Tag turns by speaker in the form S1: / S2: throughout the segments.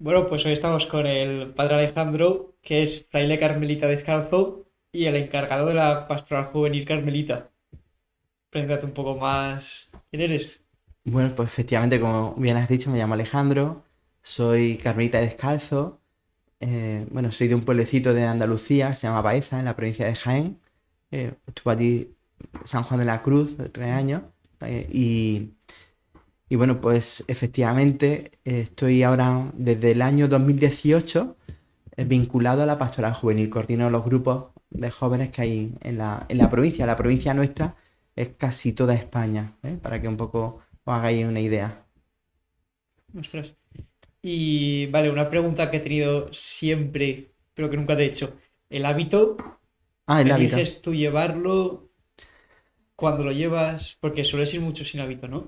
S1: Bueno, pues hoy estamos con el padre Alejandro, que es fraile carmelita descalzo y el encargado de la pastoral juvenil carmelita. Preséntate un poco más. ¿Quién eres?
S2: Bueno, pues efectivamente, como bien has dicho, me llamo Alejandro, soy carmelita descalzo, bueno, soy de un pueblecito de Andalucía, se llama Baeza, en la provincia de Jaén. Estuve allí San Juan de la Cruz, 3 años, y bueno, pues efectivamente estoy ahora desde el año 2018 vinculado a la pastoral juvenil, coordino los grupos de jóvenes que hay en la provincia. La provincia nuestra es casi toda España, para que un poco os hagáis una idea.
S1: Ostras. Y vale, una pregunta que he tenido siempre, pero que nunca te he hecho. ¿El hábito,
S2: Ah, el hábito.
S1: eliges tú llevarlo cuando lo llevas? Porque sueles ir mucho sin hábito, ¿no?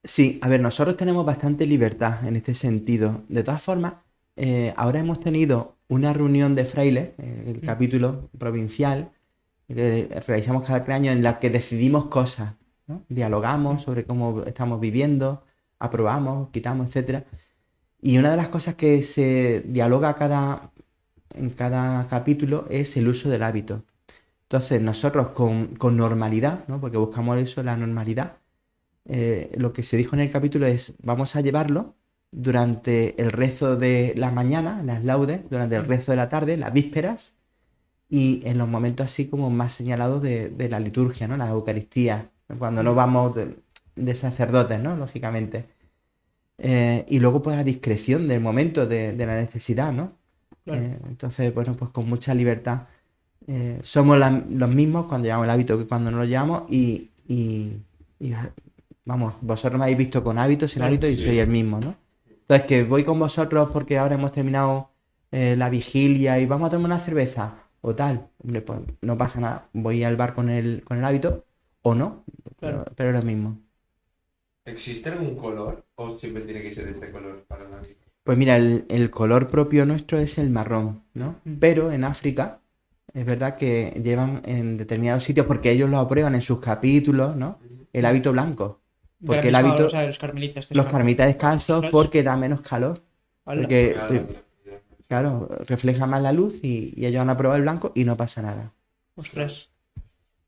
S2: Sí, a ver, nosotros tenemos bastante libertad en este sentido. De todas formas, ahora hemos tenido una reunión de frailes, el
S1: Mm.
S2: capítulo provincial, que realizamos cada 3 años en la que decidimos cosas, ¿no? Dialogamos
S1: Mm.
S2: sobre cómo estamos viviendo, aprobamos, quitamos, etcétera. Y una de las cosas que se dialoga en cada capítulo es el uso del hábito. Entonces, nosotros con normalidad, ¿no? Porque buscamos eso, la normalidad, lo que se dijo en el capítulo es, vamos a llevarlo durante el rezo de la mañana, las laudes, durante el
S1: Mm.
S2: rezo de la tarde, las vísperas, y en los momentos así como más señalados de la liturgia, ¿no? La Eucaristía, cuando no
S1: Mm.
S2: vamos de sacerdotes, ¿no? Lógicamente. Y luego pues a discreción del momento de la necesidad, ¿no?
S1: Claro.
S2: Entonces, bueno, pues con mucha libertad. Somos los mismos cuando llevamos el hábito que cuando no lo llevamos y, vamos, vosotros me habéis visto con hábitos, sin
S1: Claro.
S2: hábitos y soy el
S3: Sí,
S2: mismo, ¿no? Entonces, que voy con vosotros porque ahora hemos terminado la vigilia y vamos a tomar una cerveza o tal, hombre, pues no pasa nada. Voy al bar con el hábito o no, pero,
S1: Claro.
S2: pero es lo mismo.
S3: ¿existe algún color o siempre tiene que ser este color para la vida?
S2: Pues mira, el color propio nuestro es el marrón, ¿no?
S1: Mm.
S2: Pero en África es verdad que llevan en determinados sitios, porque ellos lo aprueban en sus capítulos, ¿no?
S3: Ujú.
S2: El
S1: Mm.
S2: hábito blanco.
S1: De la
S2: Porque el
S1: misma, o sea,
S2: hábito,
S1: de los carmelitas
S2: los
S1: descalzos.
S2: carmelitas descalzos,
S1: Ostras.
S2: porque da menos calor.
S1: Hala.
S3: Porque
S2: Porque,
S3: da la vida.
S2: claro, refleja más la luz y ellos han aprobado el blanco y no pasa nada.
S3: Ostras.
S1: Ostras.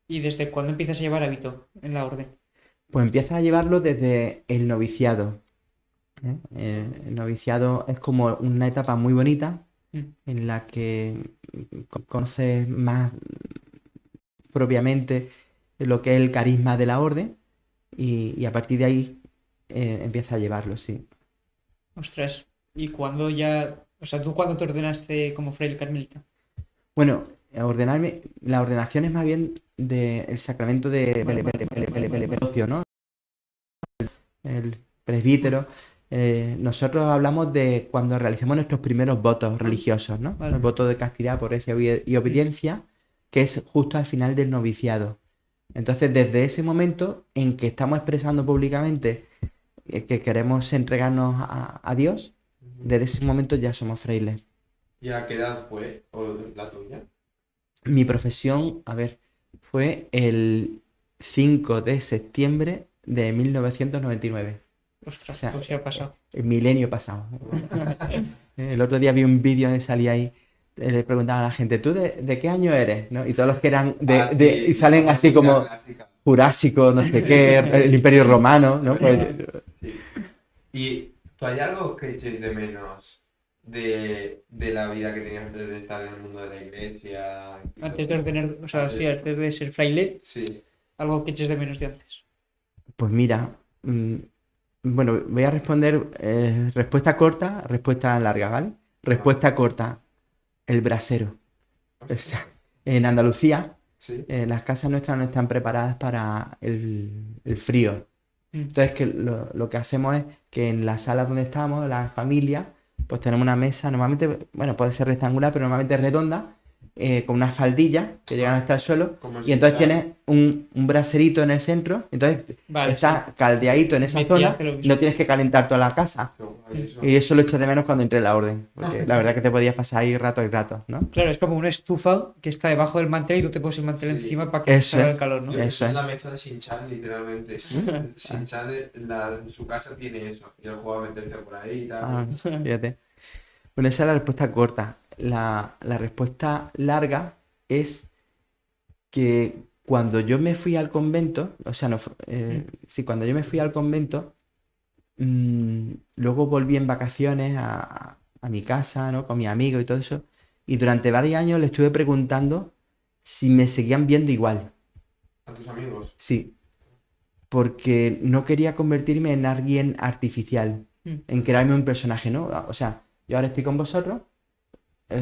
S1: ¿Y desde cuándo empiezas a llevar hábito en la orden?
S2: Pues empiezas a llevarlo desde el noviciado. El noviciado es como una etapa muy bonita
S1: Mm.
S2: en la que conoces más propiamente lo que es el carisma de la orden y a partir de ahí empieza a llevarlo, sí.
S1: Ostras. ¿Y cuándo ya, o sea, tú cuándo te ordenaste como fraile carmelita?
S2: Bueno, la ordenación es más bien del sacramento
S1: Vale,
S2: del prepucio, ¿no? El presbítero. Nosotros hablamos de cuando realizamos nuestros primeros votos religiosos, ¿no? El
S1: vale.
S2: voto de castidad, pureza y
S1: Mm.
S2: obediencia, que es justo al final del noviciado. Entonces, desde ese momento en que estamos expresando públicamente que queremos entregarnos a Dios,
S3: Ujú.
S2: desde ese momento ya somos frailes.
S3: ¿Y a qué edad fue? ¿O la tuya?
S2: Mi profesión, a ver, fue el 5 de septiembre de 1999. O
S1: Ostras,
S2: sea,
S1: pues ya ha pasado.
S2: el milenio pasado. El otro día vi un vídeo donde salía ahí, le preguntaban a la gente, ¿tú de qué año eres? ¿No? Y todos los que eran
S3: Ah,
S2: y
S3: sí,
S2: salen
S3: la
S2: así
S3: música
S2: como
S3: clásica.
S2: Jurásico, no sé qué, el Imperio Romano, ¿no? Pues
S3: Sí. ¿Y tú hay algo que eches de menos de la vida que tenías antes de estar en el mundo de la iglesia y
S1: Antes
S3: todo
S1: de
S3: eso?
S1: ordenar, o sea, sí,
S3: Antes,
S1: antes de ser fraile,
S3: sí.
S1: algo que eches de menos de antes.
S2: Pues mira, bueno, voy a responder respuesta corta, respuesta larga, ¿vale?
S3: Vale.
S2: Respuesta corta, el brasero. O sea,
S3: Ostras.
S2: en Andalucía,
S3: Sí.
S2: las casas nuestras no están preparadas para el frío.
S1: Mm.
S2: Entonces, que lo que hacemos es que en la sala donde estamos, la familia, pues tenemos una mesa, normalmente, bueno, puede ser rectangular, pero normalmente redonda, con unas faldillas que llegan
S3: Vale.
S2: hasta el suelo,
S3: Como el
S2: y entonces
S3: Sinchan.
S2: tienes un braserito en el centro, entonces
S1: Vale, sí.
S2: está caldeadito en esa
S1: Mi tía
S2: zona
S1: hace lo
S2: y no
S1: mismo.
S2: tienes que calentar toda la casa.
S3: Qué guay
S1: Mm.
S2: Y
S3: eso.
S2: eso lo eché de menos cuando entré en la orden, porque la verdad que te podías pasar ahí rato y rato, ¿no?
S1: Claro, es como una estufa que está debajo del mantel y tú te pones el mantel
S3: Sí.
S1: encima para que te
S2: Eso
S1: salga
S2: es,
S1: el calor, ¿no?
S3: Eso
S2: eso
S3: es
S2: es.
S3: la mesa de Shin-Chan, literalmente. Shin-Chan en su casa tiene eso. Y él juega a meterse por ahí y
S2: Ah,
S3: tal.
S2: fíjate. Bueno, esa es la respuesta corta. La respuesta larga es que cuando yo me fui al convento, o sea, no, sí, cuando yo me fui al convento, luego volví en vacaciones a mi casa, ¿no? Con mi amigo y todo eso, y durante varios años le estuve preguntando si me seguían viendo igual.
S3: ¿A tus amigos?
S2: Sí, porque no quería convertirme en alguien artificial,
S1: Mm.
S2: en crearme un personaje, ¿no? O sea, yo ahora estoy con vosotros,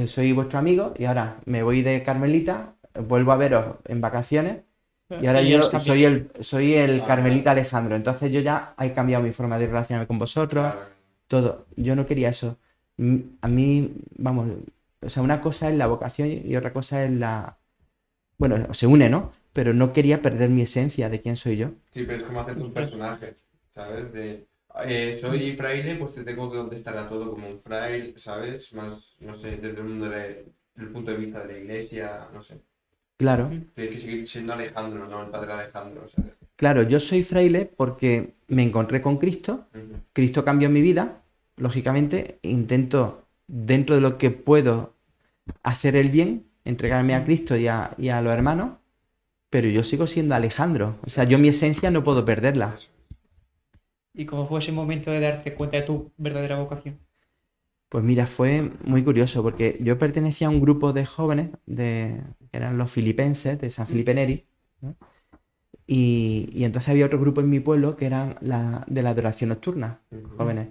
S2: soy vuestro amigo y ahora me voy de Carmelita, vuelvo a veros en vacaciones y ahora
S1: Y has
S2: yo soy
S1: cambiado.
S2: el
S3: Ah,
S2: Carmelita
S3: claro,
S2: Alejandro. Entonces yo ya he cambiado mi forma de relacionarme con vosotros,
S3: claro.
S2: todo. Yo no quería eso. A mí, vamos, o sea, una cosa es la vocación y otra cosa es la... Bueno, se une, ¿no? Pero no quería perder mi esencia de quién soy yo.
S3: Sí, pero es como hacer un
S1: Ostras.
S3: personaje, ¿sabes? Soy fraile, pues te tengo que contestar a todo como un fraile, ¿sabes? Más, no sé, desde el mundo del punto de vista de la iglesia, no sé.
S2: Claro,
S3: Tienes que seguir siendo Alejandro, no el padre Alejandro, ¿sabes?
S2: claro, yo soy fraile porque me encontré con Cristo,
S3: Ujú.
S2: Cristo cambió mi vida, lógicamente intento, dentro de lo que puedo, hacer el bien, entregarme a Cristo y a los hermanos, pero yo sigo siendo Alejandro, o sea, yo mi esencia no puedo perderla.
S3: Eso.
S1: ¿Y cómo fue ese momento de darte cuenta de tu verdadera vocación?
S2: Pues mira, fue muy curioso porque yo pertenecía a un grupo de jóvenes que eran los filipenses de San Felipe Neri, ¿no? Y entonces había otro grupo en mi pueblo que eran de la adoración nocturna,
S3: Ujú.
S2: jóvenes.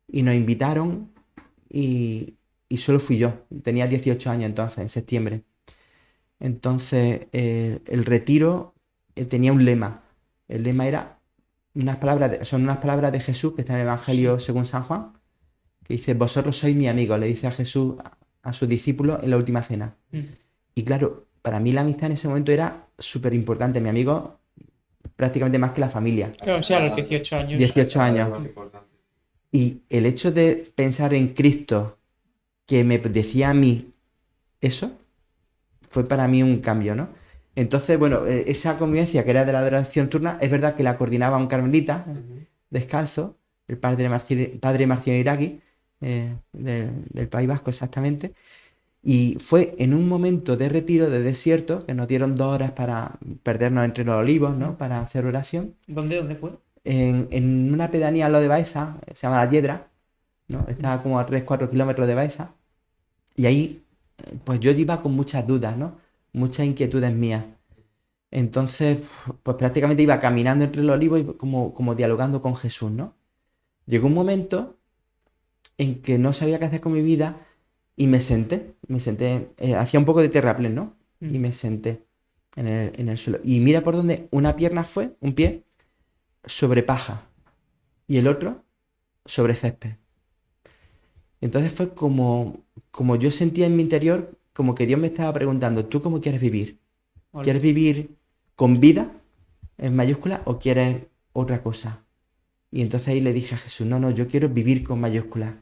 S2: Y nos invitaron y solo fui yo. Tenía 18 años entonces, en septiembre. Entonces, el retiro tenía un lema. El lema era son unas palabras de Jesús que está en el
S1: Sí.
S2: Evangelio según San Juan, que dice, vosotros sois mi amigo, le dice a Jesús a sus discípulos en la última cena.
S1: Mm.
S2: Y claro, para mí la amistad en ese momento era súper importante. Mi amigo prácticamente más que la familia.
S1: Claro, o sea, a los 18
S3: A
S1: años.
S2: 18
S3: esa edad es
S2: años.
S3: más importante.
S2: Y el hecho de pensar en Cristo que me decía a mí eso, fue para mí un cambio, ¿no? Entonces, bueno, esa convivencia que era de la adoración turna, es verdad que la coordinaba un carmelita,
S3: Ujú.
S2: descalzo, el padre Marcial Iraqui, del País Vasco exactamente, y fue en un momento de retiro, de desierto, que nos dieron 2 horas para perdernos entre los olivos, ¿no?
S1: Mm.
S2: Para hacer oración,
S1: ¿Dónde fue?
S2: en una pedanía al lado de Baeza, se llama La Hiedra, ¿no?
S1: Mm.
S2: Está como a 3 4 kilómetros de Baeza, y ahí, pues yo iba con muchas dudas, ¿no? Muchas inquietudes mías. Entonces, pues prácticamente iba caminando entre los olivos y como dialogando con Jesús, ¿no? Llegó un momento en que no sabía qué hacer con mi vida y me senté, hacía un poco de terraplén, ¿no? Y
S1: Mm.
S2: me senté en el suelo. Y mira por dónde una pierna fue, un pie, sobre paja y el otro sobre césped. Entonces fue como yo sentía en mi interior, como que Dios me estaba preguntando, ¿tú cómo quieres vivir?
S1: Vale.
S2: ¿Quieres vivir con vida en mayúscula o quieres otra cosa? Y entonces ahí le dije a Jesús, no, no, yo quiero vivir con mayúsculas.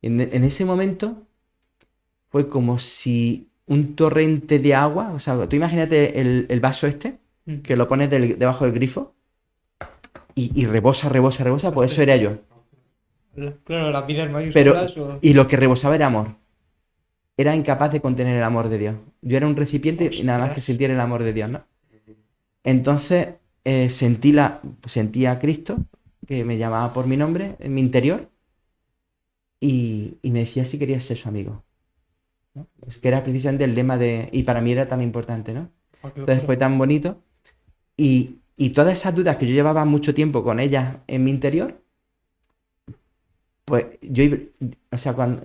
S2: Y en ese momento fue como si un torrente de agua, o sea, tú imagínate el vaso este,
S1: Mm.
S2: que lo pones debajo del grifo y rebosa, rebosa, rebosa, pues eso
S1: Entonces,
S2: era yo.
S1: claro, las vidas
S2: Pero,
S1: mayúsculas o...
S2: y lo que rebosaba era amor. Era incapaz de contener el amor de Dios. Yo era un recipiente y nada más que
S1: Ostras.
S2: sentir el amor de Dios, ¿no?
S3: Ujú.
S2: Entonces sentí a Cristo que me llamaba por mi nombre en mi interior y me decía si quería ser su amigo, ¿no? Es que era precisamente el lema de... Y para mí era tan importante, ¿no?
S1: Oh, qué
S2: Entonces
S1: locura.
S2: fue tan bonito y todas esas dudas que yo llevaba mucho tiempo con ellas en mi interior, pues o sea, cuando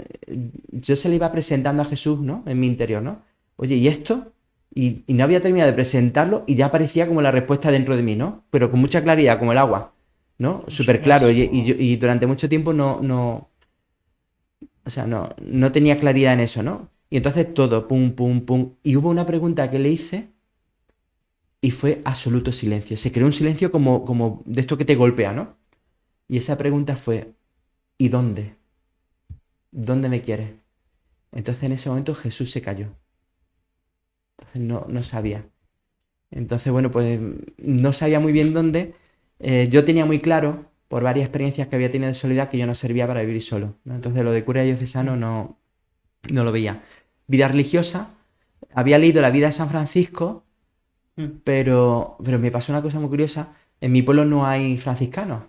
S2: yo se le iba presentando a Jesús, ¿no? En mi interior, ¿no? Oye, ¿y esto? Y no había terminado de presentarlo y ya aparecía como la respuesta dentro de mí, ¿no? Pero con mucha claridad, como el agua, ¿no? Súper
S1: Ostras.
S2: claro.
S3: Wow.
S2: Y durante mucho tiempo o sea, no tenía claridad en eso, ¿no? Y entonces todo, pum, pum, pum. Y hubo una pregunta que le hice y fue absoluto silencio. Se creó un silencio como de esto que te golpea, ¿no? Y esa pregunta fue, ¿y dónde? ¿Dónde me quieres? Entonces en ese momento Jesús se cayó. Entonces no sabía. Entonces, bueno, pues no sabía muy bien dónde. Yo tenía muy claro, por varias experiencias que había tenido de soledad que yo no servía para vivir solo, ¿no? Entonces lo de cura diocesano no lo veía. Vida religiosa, había leído la vida de San Francisco, pero me pasó una cosa muy curiosa. En mi pueblo no hay franciscanos,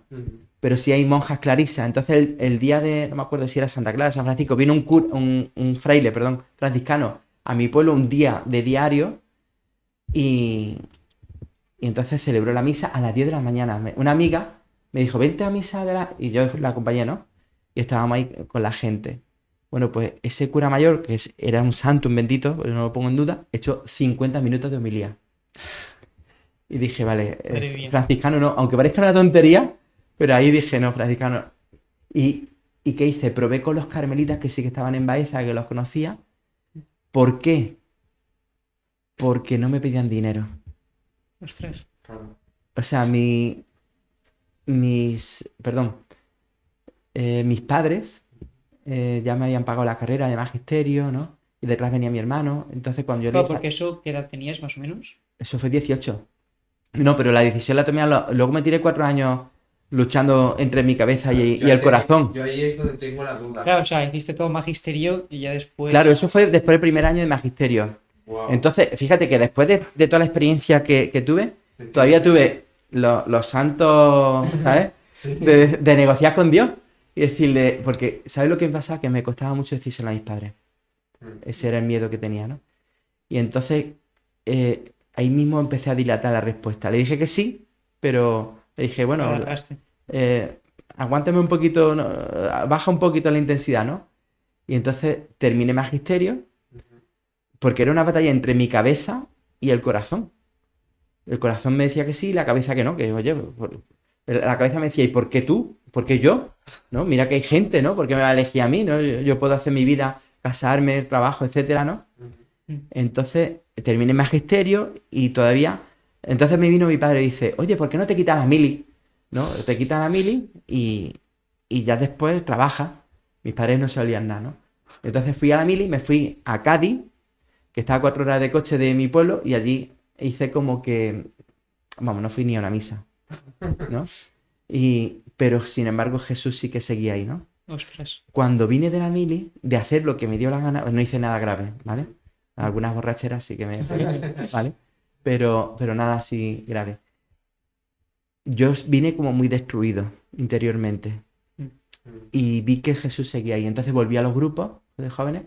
S2: pero sí hay monjas clarisas. Entonces el día de, no me acuerdo si era Santa Clara, San Francisco, vino un fraile, perdón, franciscano a mi pueblo un día de diario y entonces celebró la misa a las 10 de la mañana. Una amiga me dijo, vente a misa y yo la acompañé, ¿no? Y estábamos ahí con la gente. Bueno, pues ese cura mayor, que era un santo, un bendito, no lo pongo en duda, echó 50 minutos de homilía. Y dije, vale,
S1: Madre mía.
S2: franciscano no, aunque parezca una tontería, pero ahí dije, no, franciscano. ¿Y qué hice? Probé con los carmelitas que sí que estaban en Baeza, que los conocía. ¿Por qué? Porque no me pedían dinero.
S1: Ostras.
S3: Claro.
S2: O sea, mis padres ya me habían pagado la carrera de magisterio, ¿no? Y detrás venía mi hermano. Entonces cuando yo le
S1: Claro,
S2: dije,
S1: porque eso, ¿qué edad tenías más o menos?
S2: eso fue 18. No, pero la decisión la tomé luego me tiré 4 años luchando entre mi cabeza y
S3: Yo ahí
S2: el corazón.
S3: Yo ahí es donde tengo la duda.
S1: Claro, o sea, hiciste todo magisterio y ya después.
S2: Claro, eso fue después del primer año de magisterio.
S3: Wow.
S2: Entonces, fíjate que después de toda la experiencia que tuve, todavía tuve los santos, ¿sabes?
S3: Sí.
S2: De negociar con Dios y decirle, porque ¿sabes lo que me pasa? Que me costaba mucho decírselo a mis padres. Ese era el miedo que tenía, ¿no? Y entonces ahí mismo empecé a dilatar la respuesta. Le dije que sí, pero le dije, bueno,
S1: Lo alargaste.
S2: aguántame un poquito, no, baja un poquito la intensidad, ¿no? Y entonces terminé magisterio porque era una batalla entre mi cabeza y el corazón. El corazón me decía que sí, la cabeza que no, que oye, la cabeza me decía, ¿y por qué tú? ¿Por qué yo? ¿No? Mira que hay gente, ¿no? ¿Por qué me va a elegir a mí? ¿No? Yo puedo hacer mi vida, casarme, trabajo, etcétera, ¿no? Entonces terminé magisterio y todavía. Entonces me vino mi padre y dice, oye, ¿por qué no te quitas la mili? ¿No? Te quitas la mili y ya después trabajas. Mis padres no sabían nada, ¿no? Entonces fui a la mili, me fui a Cádiz, que estaba a 4 horas de coche de mi pueblo, y allí hice como que. Vamos, no fui ni a una misa, ¿no? Pero sin embargo Jesús sí que seguía ahí, ¿no?
S1: Ostras.
S2: Cuando vine de la mili, de hacer lo que me dio la gana, no hice nada grave, ¿vale? Algunas borracheras sí que me... ¿Vale? Pero nada así grave. Yo vine como muy destruido interiormente. Y vi que Jesús seguía ahí. Entonces volví a los grupos de jóvenes.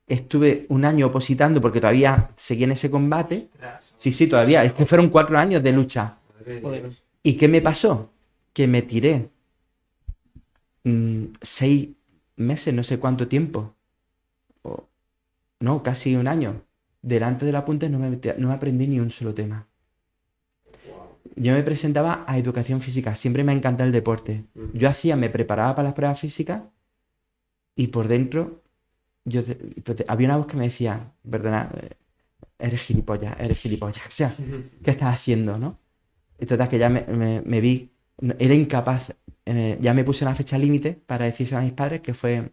S2: Estuve un año opositando porque todavía seguía en ese combate. Sí, todavía. Es que fueron 4 años de lucha.
S1: Joder.
S2: ¿Y qué me pasó? Que me tiré 6 meses, no sé cuánto tiempo. No, casi un año. Delante del apunte no aprendí ni un solo tema. Yo me presentaba a educación física, siempre me ha encantado el deporte. Yo me preparaba para las pruebas físicas y por dentro había una voz que me decía, perdona, eres gilipollas. O sea, ¿qué estás haciendo, no? Y total, que ya me vi, era incapaz. Ya me puse una fecha límite para decirse a mis padres, que fue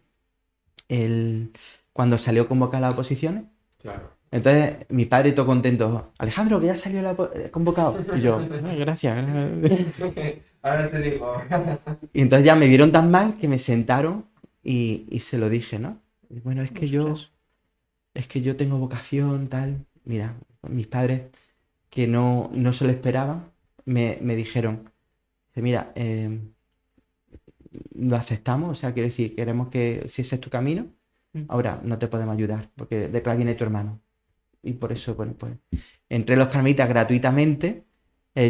S2: cuando salió convocada la oposición.
S3: Claro.
S2: Entonces, mi padre todo contento, Alejandro, que ya salió convocado. Y yo, gracias.
S3: Ahora te digo.
S2: Y entonces ya me vieron tan mal que me sentaron y se lo dije, ¿no? Y bueno, es que yo tengo vocación, tal. Mira, mis padres, que no se lo esperaban, me dijeron, mira, lo aceptamos, o sea, quiero decir, queremos que si ese es tu camino, ahora no te podemos ayudar, porque detrás viene tu hermano. Y por eso, bueno, pues entré en los carmelitas gratuitamente.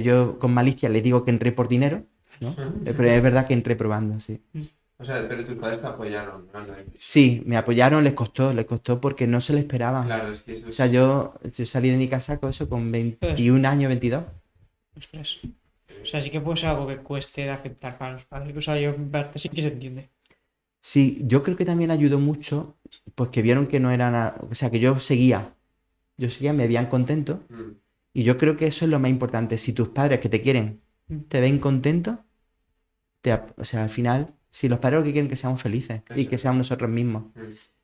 S2: Yo con malicia les digo que entré por dinero, ¿no? Pero es verdad que entré probando, sí.
S3: O sea, pero tus padres te apoyaron, ¿no?
S2: Sí, me apoyaron, les costó porque no se lo esperaban.
S3: Claro, es que eso
S2: O sea, yo salí de mi casa con eso con 21 años, 22.
S1: Ostras. O sea, sí que puede ser algo que cueste de aceptar para los padres. O sea, yo en parte sí que se entiende.
S2: Sí, yo creo que también ayudó mucho, pues que vieron que no era nada, o sea, que yo seguía, me veían contento. Y yo creo que eso es lo más importante. Si tus padres que te quieren te ven contento, o sea, al final, si los padres lo que quieren es que seamos felices y que seamos nosotros mismos.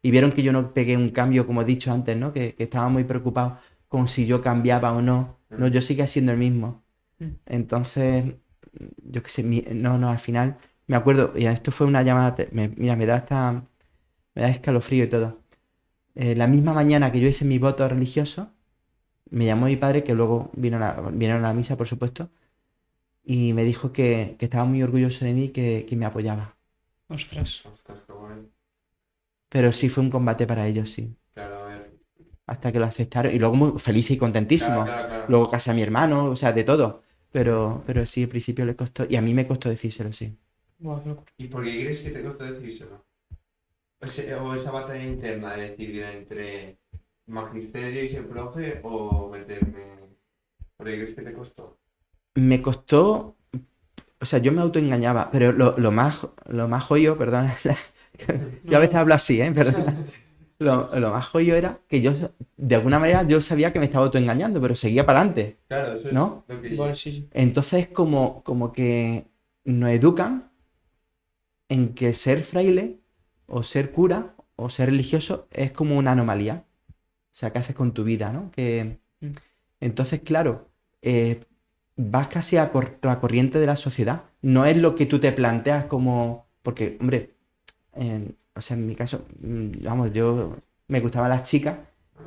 S2: Y vieron que yo no pegué un cambio, como he dicho antes, ¿no? Que estaba muy preocupado con si yo cambiaba o no. No, yo seguía siendo el mismo. Entonces, yo qué sé, no, al final, me acuerdo, y esto fue una llamada, mira, me da escalofrío y todo. La misma mañana que yo hice mi voto religioso, me llamó mi padre, que luego vinieron a la misa, por supuesto, y me dijo que estaba muy orgulloso de mí, que me apoyaba.
S1: Ostras.
S3: Ostras, qué guay.
S2: Pero sí fue un combate para ellos, sí.
S3: Claro, a ver.
S2: Hasta que lo aceptaron. Y luego muy feliz y
S3: Claro,
S2: contentísimo.
S3: claro, claro.
S2: Luego casé a mi hermano, o sea, de todo. Pero sí, al principio le costó. Y a mí me costó decírselo, sí.
S1: Buah, qué locura.
S3: ¿Y por qué crees que te costó decírselo? O esa batalla interna de decidir entre magisterio y ser profe o meterme. ¿Por qué crees que te costó?
S2: Me costó. O sea, yo me autoengañaba, pero lo más jodido, perdón, yo
S1: No,
S2: a veces
S1: no.
S2: hablo así, ¿eh? Perdón. Lo más jodido era que yo, de alguna manera, yo sabía que me estaba autoengañando, pero seguía para adelante,
S3: Claro, eso es
S2: ¿no?
S3: lo
S1: Buah,
S3: que.
S1: sí, sí.
S2: Entonces, como que nos educan en que ser fraile, o ser cura, o ser religioso es como una anomalía. O sea, ¿qué haces con tu vida, no?
S1: Mm.
S2: Entonces, claro, vas casi a la corriente de la sociedad. No es lo que tú te planteas como. Porque, hombre, o sea, en mi caso, vamos, yo me gustaban las chicas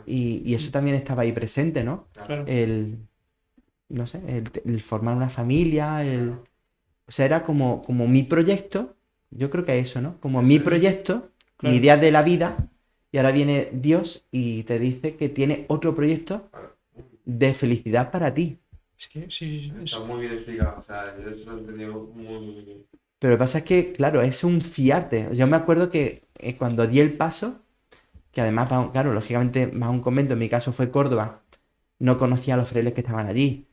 S2: y eso
S1: Mm.
S2: también estaba ahí presente, ¿no?
S3: Claro,
S1: Claro,
S2: El, no sé, el formar una familia,
S3: claro.
S2: o sea, era como mi proyecto, yo creo que eso, ¿no? Como mi
S3: Eso es.
S2: proyecto, mi
S1: claro.
S2: idea de la vida, y ahora viene Dios y te dice que tiene otro proyecto
S3: Claro.
S2: de felicidad para ti.
S1: Es que sí, sí, sí.
S3: Está muy bien explicado. O sea, yo eso lo he entendido muy bien.
S2: Pero lo que pasa es que, claro, es un fiarte. Yo me acuerdo que cuando di el paso, que además, claro, lógicamente, más un convento, en mi caso fue Córdoba, no conocía a los frailes que estaban allí.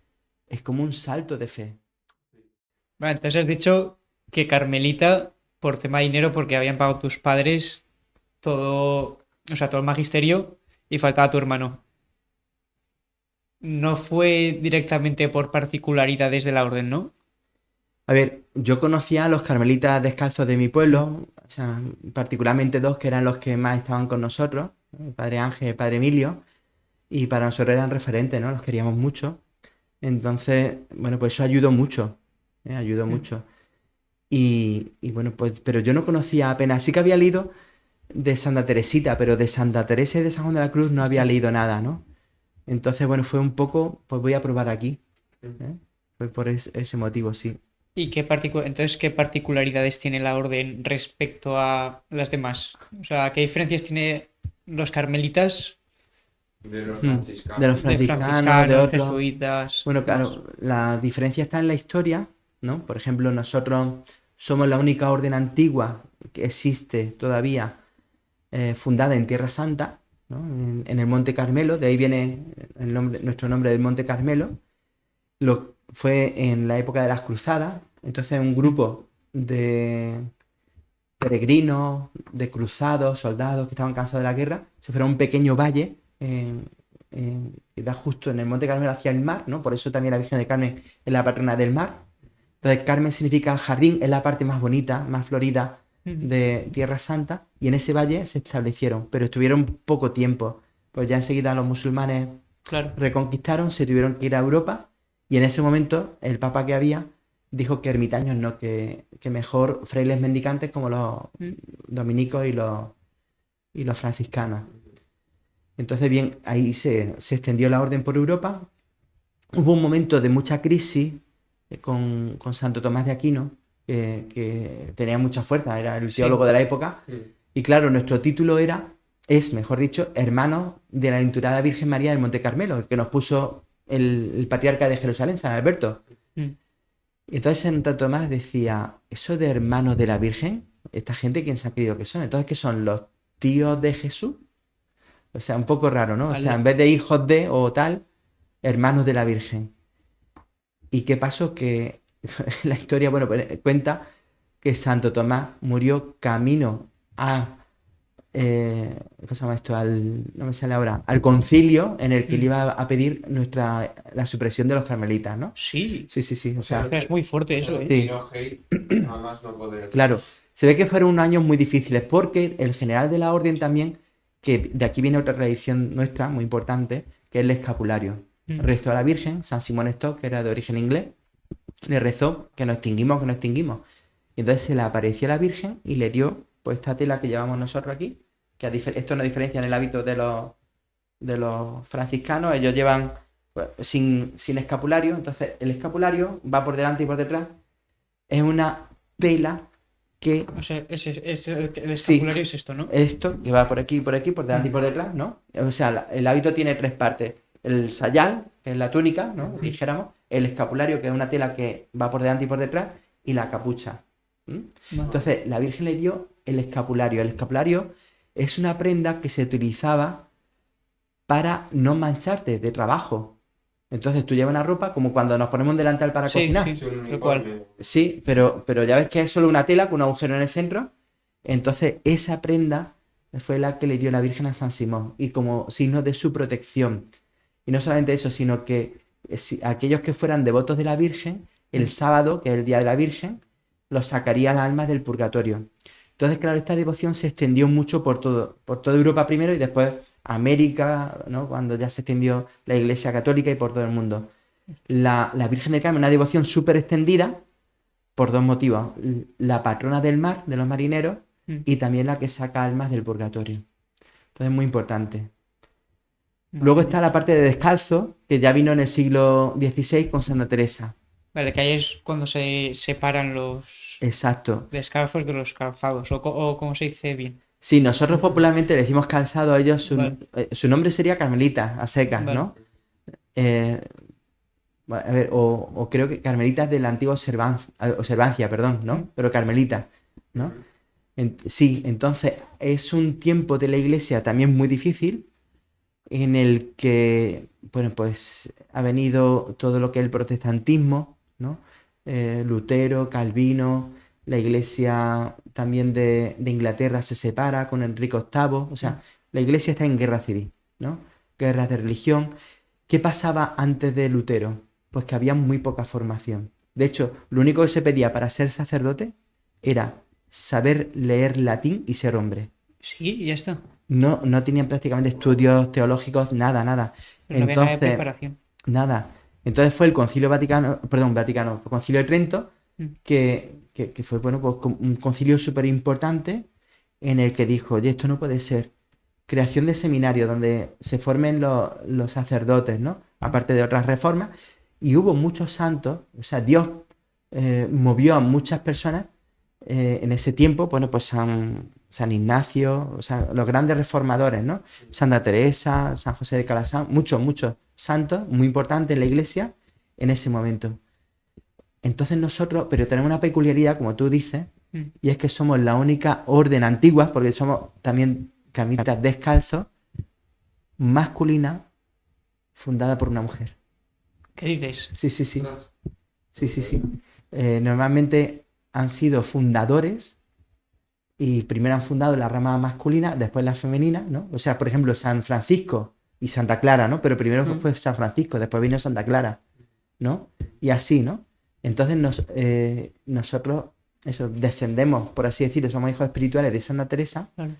S2: Es como un salto de fe.
S1: Vale, entonces has dicho que Carmelita, por tema de dinero, porque habían pagado tus padres todo, o sea, todo el magisterio y faltaba tu hermano. No fue directamente por particularidades de la orden, ¿no?
S2: A ver, yo conocía a los carmelitas descalzos de mi pueblo, o sea, particularmente dos que eran los que más estaban con nosotros, el padre Ángel y el padre Emilio, y para nosotros eran referentes, ¿no? Los queríamos mucho. Entonces, bueno, pues eso ayudó mucho, ayudó
S1: Mm.
S2: mucho. Y bueno, pues, pero yo no conocía apenas, sí que había leído de Santa Teresita, pero de Santa Teresa y de San Juan de la Cruz no había
S1: Hostia.
S2: leído nada, ¿no? Entonces, bueno, fue un poco, pues voy a probar aquí, ¿eh? Fue por ese motivo, sí.
S1: ¿Y entonces qué particularidades tiene la orden respecto a las demás? O sea, ¿qué diferencias tiene los carmelitas
S3: De los
S2: Mm. De los
S3: franciscanos.
S1: de
S2: franciscanos, de
S1: franciscanos,
S2: otros.
S1: jesuitas,
S2: Bueno,
S1: demás?
S2: claro, la diferencia está en la historia, ¿no? Por ejemplo, nosotros somos la única orden antigua que existe todavía fundada en Tierra Santa, ¿no? En el Monte Carmelo, de ahí viene nuestro nombre del Monte Carmelo. Fue en la época de las cruzadas, entonces un
S1: Mm.
S2: grupo de peregrinos, de cruzados, soldados que estaban cansados de la guerra, se fueron a un pequeño valle que da justo en el Monte Carmelo hacia el mar, ¿no? Por eso también la Virgen de Carmen es la patrona del mar. Entonces, Carmen significa jardín, es la parte más bonita, más florida
S1: Mm.
S2: de Tierra Santa, y en ese valle se establecieron, pero estuvieron poco tiempo, pues ya enseguida los musulmanes
S1: Claro.
S2: reconquistaron, se tuvieron que ir a Europa, y en ese momento el papa que había dijo que ermitaños no, que mejor frailes mendicantes como los
S1: Mm.
S2: dominicos y los franciscanos. Entonces, bien, ahí se extendió la orden por Europa. Hubo un momento de mucha crisis con Santo Tomás de Aquino, que tenía mucha fuerza, era el
S1: Sí.
S2: teólogo de la época. Y claro, nuestro título mejor dicho, hermano de la Aventurada Virgen María del Monte Carmelo, el que nos puso el patriarca de Jerusalén, San Alberto.
S1: Mm.
S2: Y entonces Santo Tomás decía, eso de hermanos de la Virgen, esta gente, ¿quién se ha creído que son? Entonces, ¿qué son? ¿Los tíos de Jesús? O sea, un poco raro, ¿no? O sea, en
S1: Ala.
S2: vez de hijos de o tal, hermanos de la Virgen. ¿Y qué pasó? Que la historia, bueno, pues, cuenta que Santo Tomás murió camino a, ¿cómo se llama esto? No me sale ahora, al concilio en el que le
S1: Mm.
S2: iba a pedir la supresión de los carmelitas, ¿no?
S1: Sí.
S2: Sí, sí, sí, o
S3: O sea,
S2: sea,
S1: O sea, es muy
S3: o
S1: fuerte
S3: sea,
S1: eso,
S3: lo
S1: ¿eh?
S2: sí,
S3: tiró hate a más no poder.
S2: claro. Se ve que fueron unos años muy difíciles porque el general de la orden también, que de aquí viene otra tradición nuestra muy importante, que es el escapulario.
S1: Mm.
S2: Rezó a la Virgen, San Simón Stock, que era de origen inglés, le rezó que nos extinguimos, que nos extinguimos. Y entonces se le apareció a la Virgen y le dio pues esta tela que llevamos nosotros aquí, que esto no diferencia en el hábito de los franciscanos, ellos llevan pues, sin escapulario, entonces el escapulario va por delante y por detrás, es una tela que,
S1: O sea, el
S2: sí,
S1: escapulario es esto, ¿no?
S2: esto que va por aquí, por delante y por detrás, ¿no? O sea, el hábito tiene tres partes, el sayal, que es la túnica, ¿no? Dijéramos, el escapulario, que es una tela que va por delante y por detrás, y la capucha.
S1: Vale.
S2: Entonces, la Virgen le dio el escapulario. El escapulario es una prenda que se utilizaba para no mancharte de trabajo. Entonces tú llevas una ropa como cuando nos ponemos un delantal para
S1: Sí,
S2: cocinar.
S1: sí.
S3: Es un
S1: Tal cual.
S3: uniforme.
S2: Sí, pero ya ves que es solo una tela con un agujero en el centro. Entonces esa prenda fue la que le dio la Virgen a San Simón y como signo de su protección. Y no solamente eso, sino que aquellos que fueran devotos de la Virgen, el sábado, que es el día de la Virgen, los sacaría las almas del purgatorio. Entonces, claro, esta devoción se extendió mucho por toda Europa primero y después América, ¿no? Cuando ya se extendió la Iglesia Católica y por todo el mundo. La Virgen del Carmen, una devoción súper extendida por dos motivos. La patrona del mar, de los marineros, y también la que saca almas del purgatorio. Entonces, muy importante. Luego está la parte de descalzo, que ya vino en el siglo XVI con Santa Teresa.
S1: Vale, que ahí es cuando se separan los
S2: Exacto.
S1: descalzos de los calzados, o como se dice bien.
S2: Sí, nosotros popularmente le decimos calzado a ellos,
S1: Vale.
S2: su nombre sería Carmelita, a secas,
S1: Vale.
S2: ¿no? A ver, o creo que Carmelitas de la antigua observancia, perdón, ¿no? Pero Carmelita, ¿no? Sí, entonces es un tiempo de la iglesia también muy difícil en el que, bueno, pues ha venido todo lo que es el protestantismo, ¿no? Lutero, Calvino, la iglesia también de Inglaterra se separa con Enrique VIII, o sea, la iglesia está en guerra civil, ¿no? Guerras de religión. ¿Qué pasaba antes de Lutero? Pues que había muy poca formación. De hecho, lo único que se pedía para ser sacerdote era saber leer latín y ser hombre.
S1: Sí, y ya está.
S2: No tenían prácticamente estudios teológicos, nada.
S1: Pero no había nada de
S2: Entonces,
S1: preparación.
S2: nada. Entonces fue el Concilio Vaticano, el Concilio de Trento, que fue, bueno, pues un concilio súper importante en el que dijo, oye, esto no puede ser. Creación de seminarios donde se formen los sacerdotes, ¿no? Aparte de otras reformas. Y hubo muchos santos, o sea, Dios movió a muchas personas en ese tiempo, bueno, pues San Ignacio, o sea, los grandes reformadores, ¿no? Santa Teresa, San José de Calasán, muchos santos muy importantes en la iglesia en ese momento. Entonces nosotros, pero tenemos una peculiaridad, como tú dices, y es que somos la única orden antigua, porque somos también carmelitas descalzos, masculina, fundada por una mujer.
S1: ¿Qué dices?
S2: Sí. Sí. Normalmente han sido fundadores y primero han fundado la rama masculina, después la femenina, ¿no? O sea, por ejemplo, San Francisco y Santa Clara, ¿no? Pero primero fue San Francisco, después vino Santa Clara, ¿no? Y así, ¿no? Entonces nosotros eso, descendemos, por así decirlo, somos hijos espirituales de Santa Teresa.
S1: Claro.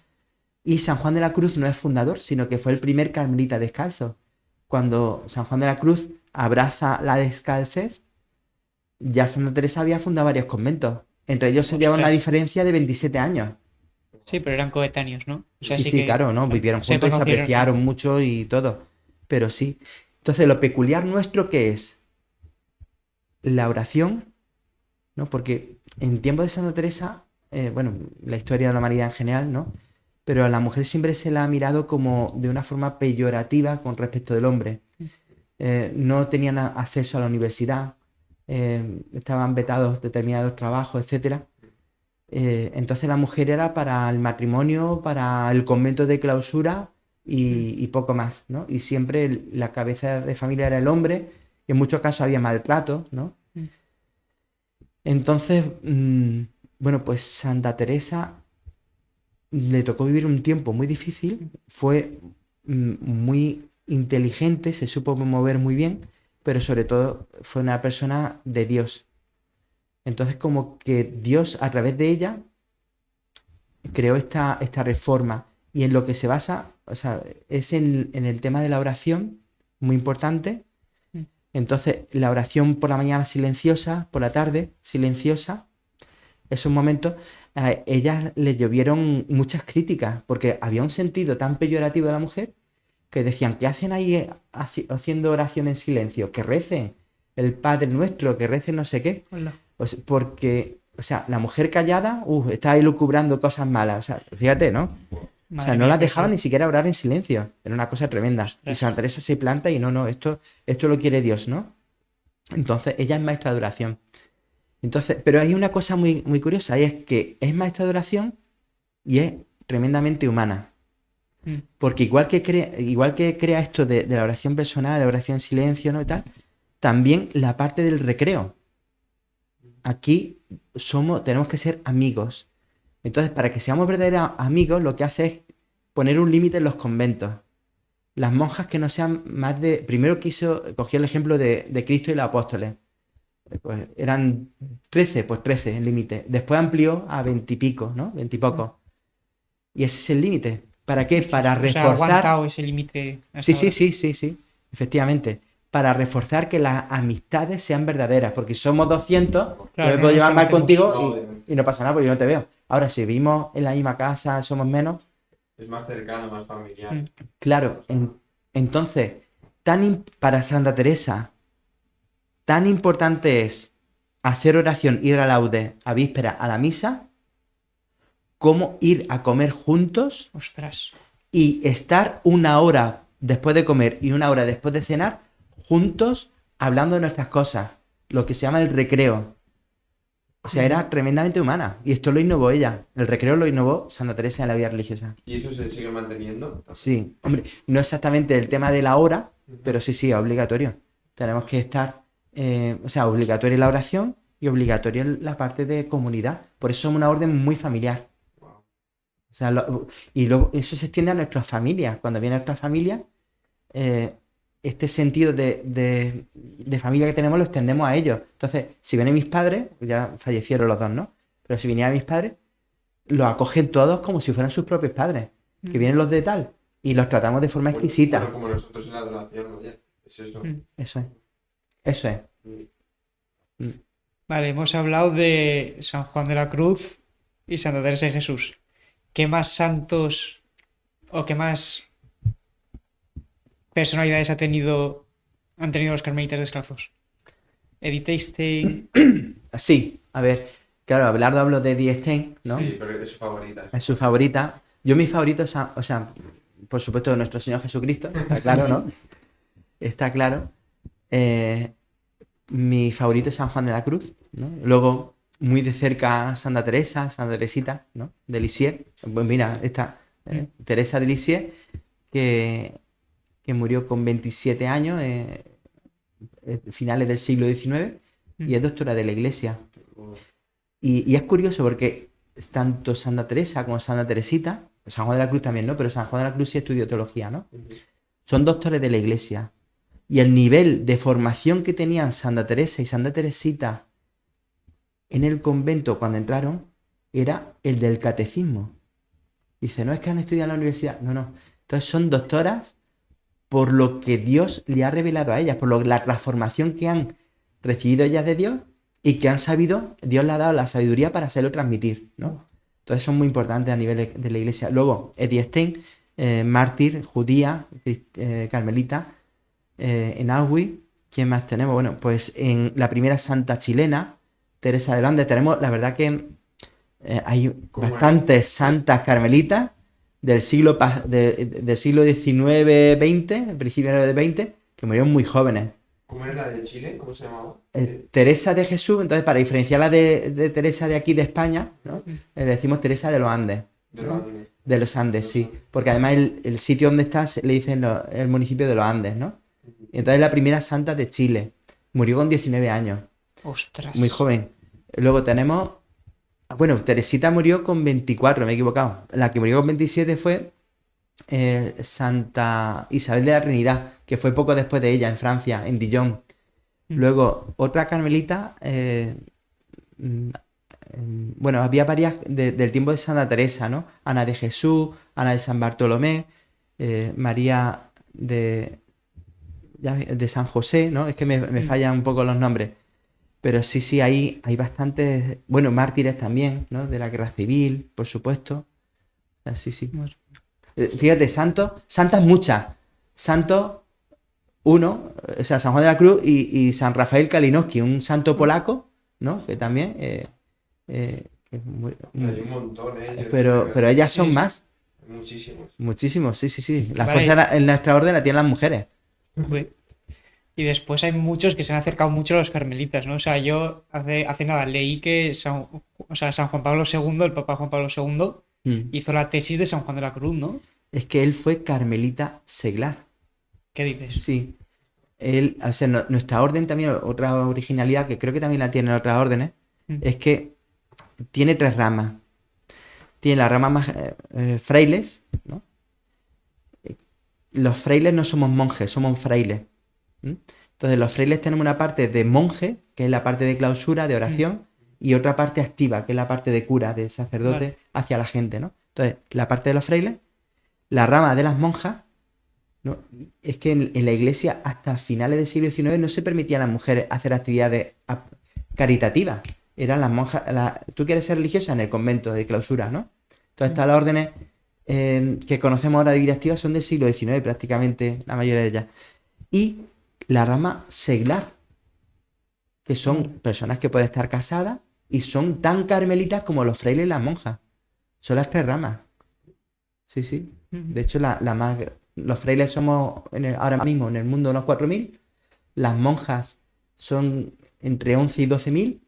S2: Y San Juan de la Cruz no es fundador, sino que fue el primer carmelita descalzo. Cuando San Juan de la Cruz abraza la descalcez, ya Santa Teresa había fundado varios conventos. Entre ellos se lleva una diferencia de 27 años.
S1: Sí, pero eran coetáneos, ¿no? O sea,
S2: Sí,
S1: que
S2: claro, ¿no? Vivieron
S1: se
S2: juntos y se
S1: conocieron,
S2: apreciaron mucho y todo. Pero sí. Entonces, lo peculiar nuestro, ¿qué es? La oración, ¿no? Porque en tiempos de Santa Teresa, bueno, la historia de la humanidad en general, ¿no? Pero a la mujer siempre se la ha mirado como de una forma peyorativa con respecto del hombre. No tenían acceso a la universidad, estaban vetados determinados trabajos, etc. Entonces la mujer era para el matrimonio, para el convento de clausura y poco más, ¿no? Y siempre la cabeza de familia era el hombre, y en muchos casos había maltrato, ¿no? Entonces, bueno, pues Santa Teresa le tocó vivir un tiempo muy difícil, fue muy inteligente, se supo mover muy bien, pero sobre todo fue una persona de Dios. Entonces como que Dios a través de ella creó esta reforma y en lo que se basa, o sea, es en el tema de la oración, muy importante, Entonces, la oración por la mañana silenciosa, por la tarde silenciosa, esos momentos, a ellas les llovieron muchas críticas, porque había un sentido tan peyorativo de la mujer que decían, ¿qué hacen ahí haciendo oración en silencio? Que recen el Padre Nuestro, que recen no sé qué.
S1: Hola.
S2: Porque, o sea, la mujer callada, está ahí lucubrando cosas malas. O sea, fíjate, ¿no? O sea,
S1: Madre
S2: no
S1: mía,
S2: las
S1: qué
S2: dejaban
S1: feo.
S2: ni siquiera orar en silencio. Era una cosa tremenda. Y
S1: Ostras.
S2: Santa Teresa se planta y no, esto lo quiere Dios, ¿no? Entonces, ella es maestra de oración. Entonces, pero hay una cosa muy, muy curiosa, y es que es maestra de oración y es tremendamente humana.
S1: Mm.
S2: Porque igual que crea esto de la oración personal, la oración en silencio, ¿no? Y tal, también la parte del recreo. Aquí tenemos que ser amigos. Entonces, para que seamos verdaderos amigos, lo que hace es poner un límite en los conventos. Las monjas que no sean más de. Primero cogió el ejemplo de Cristo y los apóstoles. Pues eran 13, pues 13 el límite. Después amplió a 20 y pico, ¿no? 20 y poco. Y ese es el límite. ¿Para qué?
S1: Ostras.
S2: Para
S1: O sea, ha
S2: reforzar.
S1: aguantado ese límite
S2: Sí,
S1: hasta
S2: sí,
S1: ahora.
S2: sí, sí, sí. Efectivamente. Para reforzar que las amistades sean verdaderas. Porque si somos 200, yo
S1: Claro,
S2: me
S1: no
S2: puedo
S1: nos
S2: llevar mal
S1: conocemos.
S2: contigo
S3: No,
S2: y no pasa nada porque yo no te veo. Ahora, si vivimos en la misma casa, somos menos.
S3: es más cercano, más familiar.
S1: Mm.
S2: Claro, entonces, para Santa Teresa, tan importante es hacer oración, ir a laudes, a víspera, a la misa, como ir a comer juntos
S1: Ostras.
S2: y estar una hora después de comer y una hora después de cenar juntos hablando de nuestras cosas, lo que se llama el recreo. O sea, era tremendamente humana y esto lo innovó ella. El recreo lo innovó Santa Teresa en la vida religiosa.
S3: ¿Y eso se sigue manteniendo?
S2: Sí, hombre, no exactamente el tema de la hora, pero sí, sí, es obligatorio. Tenemos que estar, o sea, obligatoria la oración y obligatoria la parte de comunidad. Por eso somos una orden muy familiar.
S3: Wow.
S2: O sea, y luego eso se extiende a nuestras familias. Cuando viene nuestra familia, eh, este sentido de familia que tenemos lo extendemos a ellos. Entonces, si vienen mis padres, ya fallecieron los dos, ¿no? Pero si vinieran mis padres, los acogen todos como si fueran sus propios padres. Que vienen los de tal y los tratamos de forma
S3: Bueno,
S2: exquisita.
S3: como nosotros en la adoración, oye, es eso.
S1: Mm.
S2: Eso es. Eso es.
S3: Mm.
S1: Vale, hemos hablado de San Juan de la Cruz y Santa Teresa de Jesús. ¿Qué más santos o qué más personalidades han tenido los carmelitas descalzos? Edith Stein.
S2: Sí, a ver, claro, Abelardo habló de Die Stein, ¿no?
S3: Sí, pero es su favorita.
S2: Es su favorita. Yo mi favorito es, o sea, por supuesto, nuestro Señor Jesucristo, está claro, ¿no? Está claro. Mi favorito es San Juan de la Cruz, ¿no? Luego, muy de cerca, Santa Teresa, Santa Teresita, ¿no? De Lisieux. Pues mira, esta, Teresa de Lisieux, que murió con 27 años, finales del siglo XIX, y es doctora de la Iglesia. Y es curioso porque tanto Santa Teresa como Santa Teresita, San Juan de la Cruz también, ¿no? Pero San Juan de la Cruz sí estudió teología, ¿no? Son doctores de la Iglesia. Y el nivel de formación que tenían Santa Teresa y Santa Teresita en el convento cuando entraron era el del catecismo. Dice, no es que han estudiado en la universidad, no, no. Entonces son doctoras por lo que Dios le ha revelado a ellas, por la transformación que han recibido ellas de Dios y que han sabido, Dios le ha dado la sabiduría para hacerlo transmitir, ¿no? Entonces son muy importantes a nivel de la iglesia. Luego, Edith Stein, mártir, judía, carmelita, en Auschwitz. ¿Quién más tenemos? Bueno, pues en la primera santa chilena, Teresa de Landes, tenemos, la verdad que hay bastantes santas carmelitas del siglo XIX, principio del XX, que murieron muy jóvenes.
S3: ¿Cómo era la de Chile? ¿Cómo se llamaba?
S2: Teresa de Jesús, entonces para diferenciarla de Teresa de aquí de España, ¿no? Le decimos Teresa de los Andes.
S3: De los Andes.
S2: De los Andes, sí. Porque además el sitio donde está le dicen el municipio de los Andes, ¿no? Y entonces la primera santa de Chile. Murió con 19 años.
S1: Ostras.
S2: Muy joven. Luego tenemos. Bueno, Teresita murió con 24, me he equivocado. La que murió con 27 fue Santa Isabel de la Trinidad, que fue poco después de ella, en Francia, en Dijon. Luego, otra carmelita. Bueno, había varias del tiempo de Santa Teresa, ¿no? Ana de Jesús, Ana de San Bartolomé, María de de San José, ¿no? Es que me fallan un poco los nombres. Pero sí, hay bastantes, bueno, mártires también, ¿no? De la guerra civil, por supuesto. O sea, sí.
S1: Bueno,
S2: Fíjate, santas muchas. Santos, uno, o sea, San Juan de la Cruz y San Rafael Kalinowski, un santo polaco, ¿no? Que también, que es
S3: Hay un montón, ¿eh?
S2: pero ellas son
S1: sí.
S2: más,
S3: Muchísimos.
S2: muchísimos, sí. La
S1: Vale.
S2: fuerza en nuestra orden la tienen las mujeres.
S1: Uy. Y después hay muchos que se han acercado mucho a los carmelitas, ¿no? O sea, yo hace nada leí que San Juan Pablo II, el Papa Juan Pablo II,
S2: Mm.
S1: hizo la tesis de San Juan de la Cruz, ¿no?
S2: Es que él fue carmelita seglar.
S1: ¿Qué dices?
S2: Sí. Él, o sea, nuestra orden también, otra originalidad que creo que también la tienen otras órdenes,
S1: Mm.
S2: es que tiene 3 ramas. Tiene la rama más frailes, ¿no? Los frailes no somos monjes, somos frailes. ¿Mm? Entonces, los frailes tenemos una parte de monje, que es la parte de clausura, de oración, y otra parte activa, que es la parte de cura, de sacerdote,
S1: Vale.
S2: hacia la gente, ¿no? Entonces, la parte de los frailes, la rama de las monjas, ¿no? Es que en la iglesia hasta finales del siglo XIX no se permitía a las mujeres hacer actividades caritativas. Eran las monjas, tú quieres ser religiosa en el convento de clausura, ¿no? Entonces, todas las órdenes que conocemos ahora de vida activa son del siglo XIX prácticamente, la mayoría de ellas. Y la rama seglar, que son personas que pueden estar casadas y son tan carmelitas como los frailes y las monjas. Son las 3 ramas. Sí. De hecho, los frailes somos ahora mismo en el mundo unos 4.000, las monjas son entre 11 y 12.000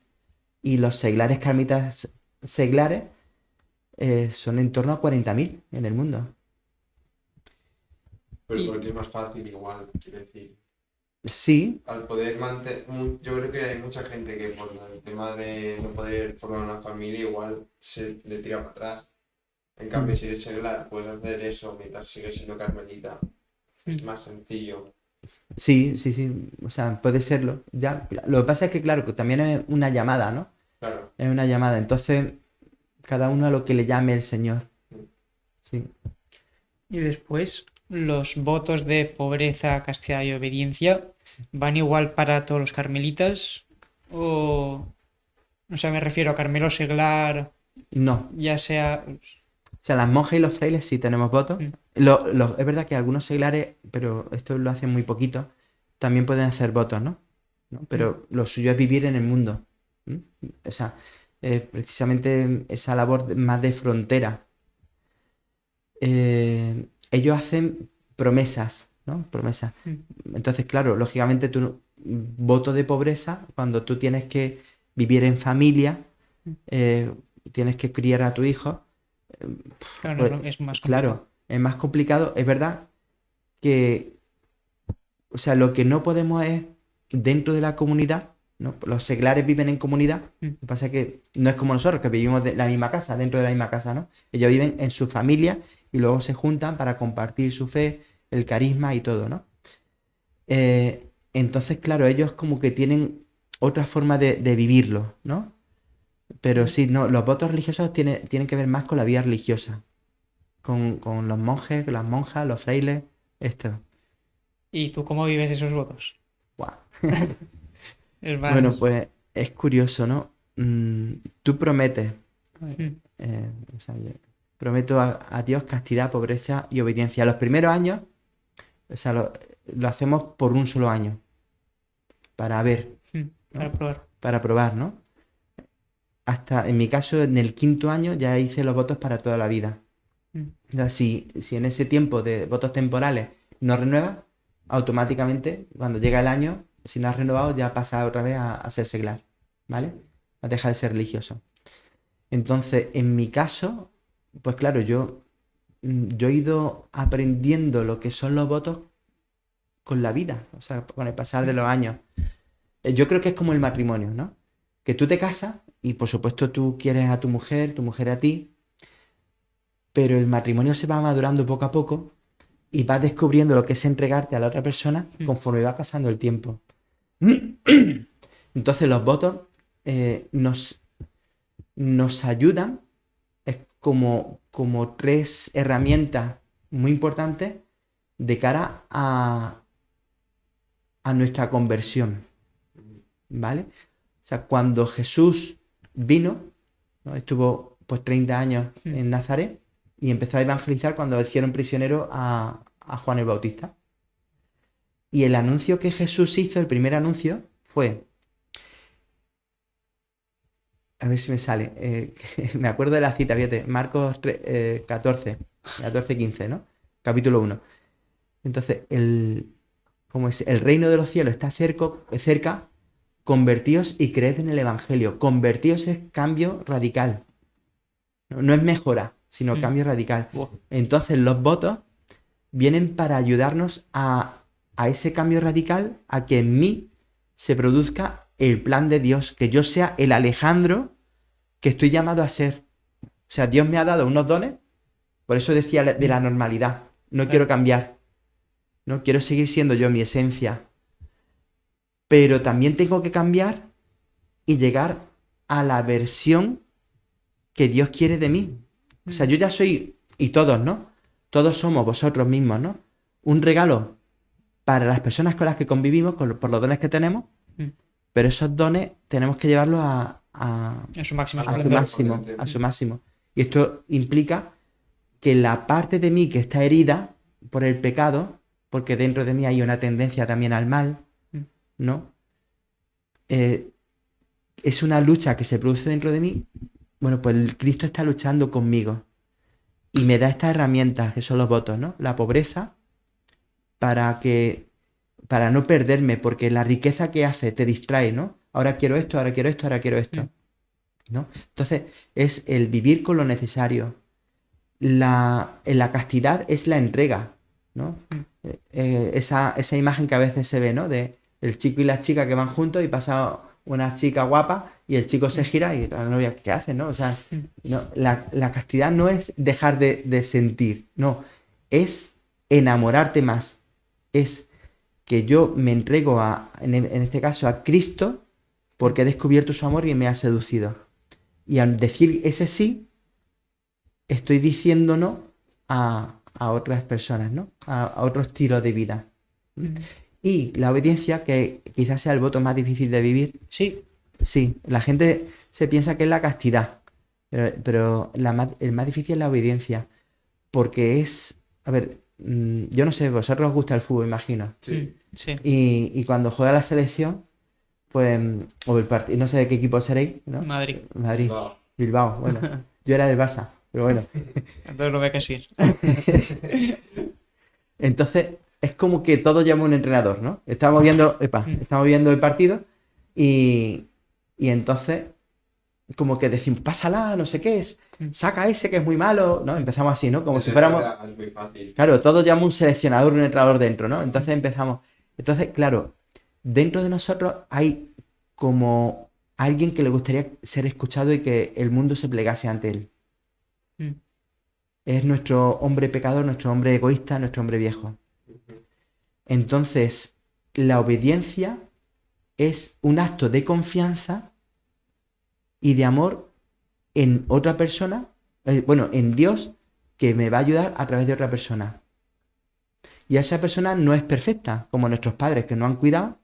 S2: y los seglares carmelitas seglares son en torno a 40.000 en el mundo.
S3: Pero porque es más fácil igual, quiero decir.
S2: Sí,
S3: Al poder mantener, yo creo que hay mucha gente que por el tema de no poder formar una familia igual se le tira para atrás. En cambio, si eres seglar, puedes hacer eso mientras sigues siendo carmelita. Es más sencillo.
S2: sí. O sea, puede serlo. Ya, lo que pasa es que, claro, que también es una llamada, ¿no?
S3: Claro.
S2: Es una llamada. Entonces, cada uno a lo que le llame el Señor. Sí.
S1: Y después, los votos de pobreza, castidad y obediencia van igual para todos los carmelitas o sea, me refiero a Carmelo Seglar,
S2: No.
S1: ya sea...
S2: O sea, las monjas y los frailes sí tenemos votos.
S1: Mm.
S2: Es verdad que algunos seglares, pero esto lo hacen muy poquito, también pueden hacer votos, ¿no? Pero lo suyo es vivir en el mundo. ¿Mm? O sea, precisamente esa labor más de frontera. Ellos hacen promesas, ¿no? Promesas. Entonces, claro, lógicamente voto de pobreza, cuando tú tienes que vivir en familia, tienes que criar a tu hijo,
S1: Claro,
S2: pues,
S1: es más complicado.
S2: claro, es más complicado. Es verdad que, o sea, lo que no podemos es, dentro de la comunidad, ¿no? Los seglares viven en comunidad, lo que pasa es que no es como nosotros, que vivimos en la misma casa, dentro de la misma casa, ¿no? Ellos viven en su familia y luego se juntan para compartir su fe, el carisma y todo, ¿no? Entonces, claro, ellos como que tienen otra forma de vivirlo, ¿no? Pero sí, no, los votos religiosos tienen que ver más con la vida religiosa, con los monjes, las monjas, los frailes, esto.
S1: ¿Y tú cómo vives esos votos?
S2: Guau.
S1: Es más...
S2: Bueno, pues es curioso, ¿no? Tú prometes,
S1: Mm.
S2: o sea, yo prometo a Dios castidad, pobreza y obediencia. Los primeros años, o sea, lo hacemos por un solo año, para ver,
S1: Para
S2: ¿no?
S1: probar.
S2: Para probar, ¿no? Hasta, en mi caso, en el 5.º año ya hice los votos para toda la vida.
S1: Mm.
S2: O sea, si en ese tiempo de votos temporales no renuevas, automáticamente, cuando llega el año, si no has renovado, ya pasa otra vez a ser seglar, ¿vale? A dejar de ser religioso. Entonces, en mi caso, pues claro, yo he ido aprendiendo lo que son los votos con la vida, o sea, con el pasar de los años. Yo creo que es como el matrimonio, ¿no? Que tú te casas y por supuesto tú quieres a tu mujer a ti, pero el matrimonio se va madurando poco a poco y vas descubriendo lo que es entregarte a la otra persona conforme va pasando el tiempo. Entonces los votos nos ayudan, es como 3 herramientas muy importantes de cara a nuestra conversión, ¿vale? O sea, cuando Jesús vino, ¿no? Estuvo pues 30 años en Nazaret y empezó a evangelizar cuando hicieron prisionero a Juan el Bautista. Y el anuncio que Jesús hizo, el primer anuncio, fue, a ver si me sale, me acuerdo de la cita, fíjate, Marcos 14, 15, ¿no? Capítulo 1. Entonces, como es, el reino de los cielos está cerca, convertíos y creed en el Evangelio. Convertíos es cambio radical. No es mejora, sino cambio radical. Entonces, los votos vienen para ayudarnos a ese cambio radical, a que en mí se produzca el plan de Dios, que yo sea el Alejandro que estoy llamado a ser. O sea, Dios me ha dado unos dones, por eso decía de la normalidad. No quiero cambiar, no quiero seguir siendo yo mi esencia, pero también tengo que cambiar y llegar a la versión que Dios quiere de mí. O sea, yo ya soy, y todos, ¿no? Todos somos vosotros mismos, ¿no? Un regalo para las personas con las que convivimos, por los dones que tenemos, pero esos dones tenemos que llevarlos
S1: En su máximo
S2: a su
S1: esplendor.
S2: máximo, a su máximo. Y esto implica que la parte de mí que está herida por el pecado, porque dentro de mí hay una tendencia también al mal, ¿no? Es una lucha que se produce dentro de mí. Bueno, pues el Cristo está luchando conmigo y me da estas herramientas que son los votos, ¿no? La pobreza para no perderme, porque la riqueza que hace te distrae, ¿no? Ahora quiero esto, ahora quiero esto, ahora quiero esto, ¿no? Entonces es el vivir con lo necesario. En la castidad es la entrega, ¿no? Esa imagen que a veces se ve, ¿no? De el chico y la chica que van juntos y pasa una chica guapa y el chico se gira y la novia, ¿qué hace, no? O sea, no, la castidad no es dejar de sentir, no, es enamorarte más, es que yo me entrego en este caso a Cristo porque he descubierto su amor y me ha seducido. Y al decir ese sí, estoy diciendo no a otras personas, ¿no? A otros estilos de vida. Y la obediencia, que quizás sea el voto más difícil de vivir.
S1: Sí.
S2: Sí, la gente se piensa que es la castidad, pero el más difícil es la obediencia, porque es, a ver, yo no sé, vosotros os gusta el fútbol, imagino.
S3: Sí.
S1: Sí.
S2: Y cuando juega la selección, pues, o el partido, no sé de qué equipo seréis, ¿no?
S1: Madrid.
S2: Madrid,
S3: Bilbao.
S2: Bilbao, bueno, yo era del Barça, pero bueno.
S1: Entonces lo ve que sí.
S2: Entonces, es como que todos llaman a un entrenador, ¿no? Estamos viendo el partido y entonces, como que decimos, pásala, no sé qué es, saca ese que es muy malo, ¿no? Empezamos así, ¿no? Como si fuéramos.
S3: Es muy fácil.
S2: Claro, todos llaman un seleccionador, un entrenador dentro, ¿no? Entonces empezamos. Entonces, claro, dentro de nosotros hay como alguien que le gustaría ser escuchado y que el mundo se plegase ante él. Es nuestro hombre pecador, nuestro hombre egoísta, nuestro hombre viejo. Entonces, la obediencia es un acto de confianza y de amor en otra persona, en Dios, que me va a ayudar a través de otra persona. Y esa persona no es perfecta, como nuestros padres que no han cuidado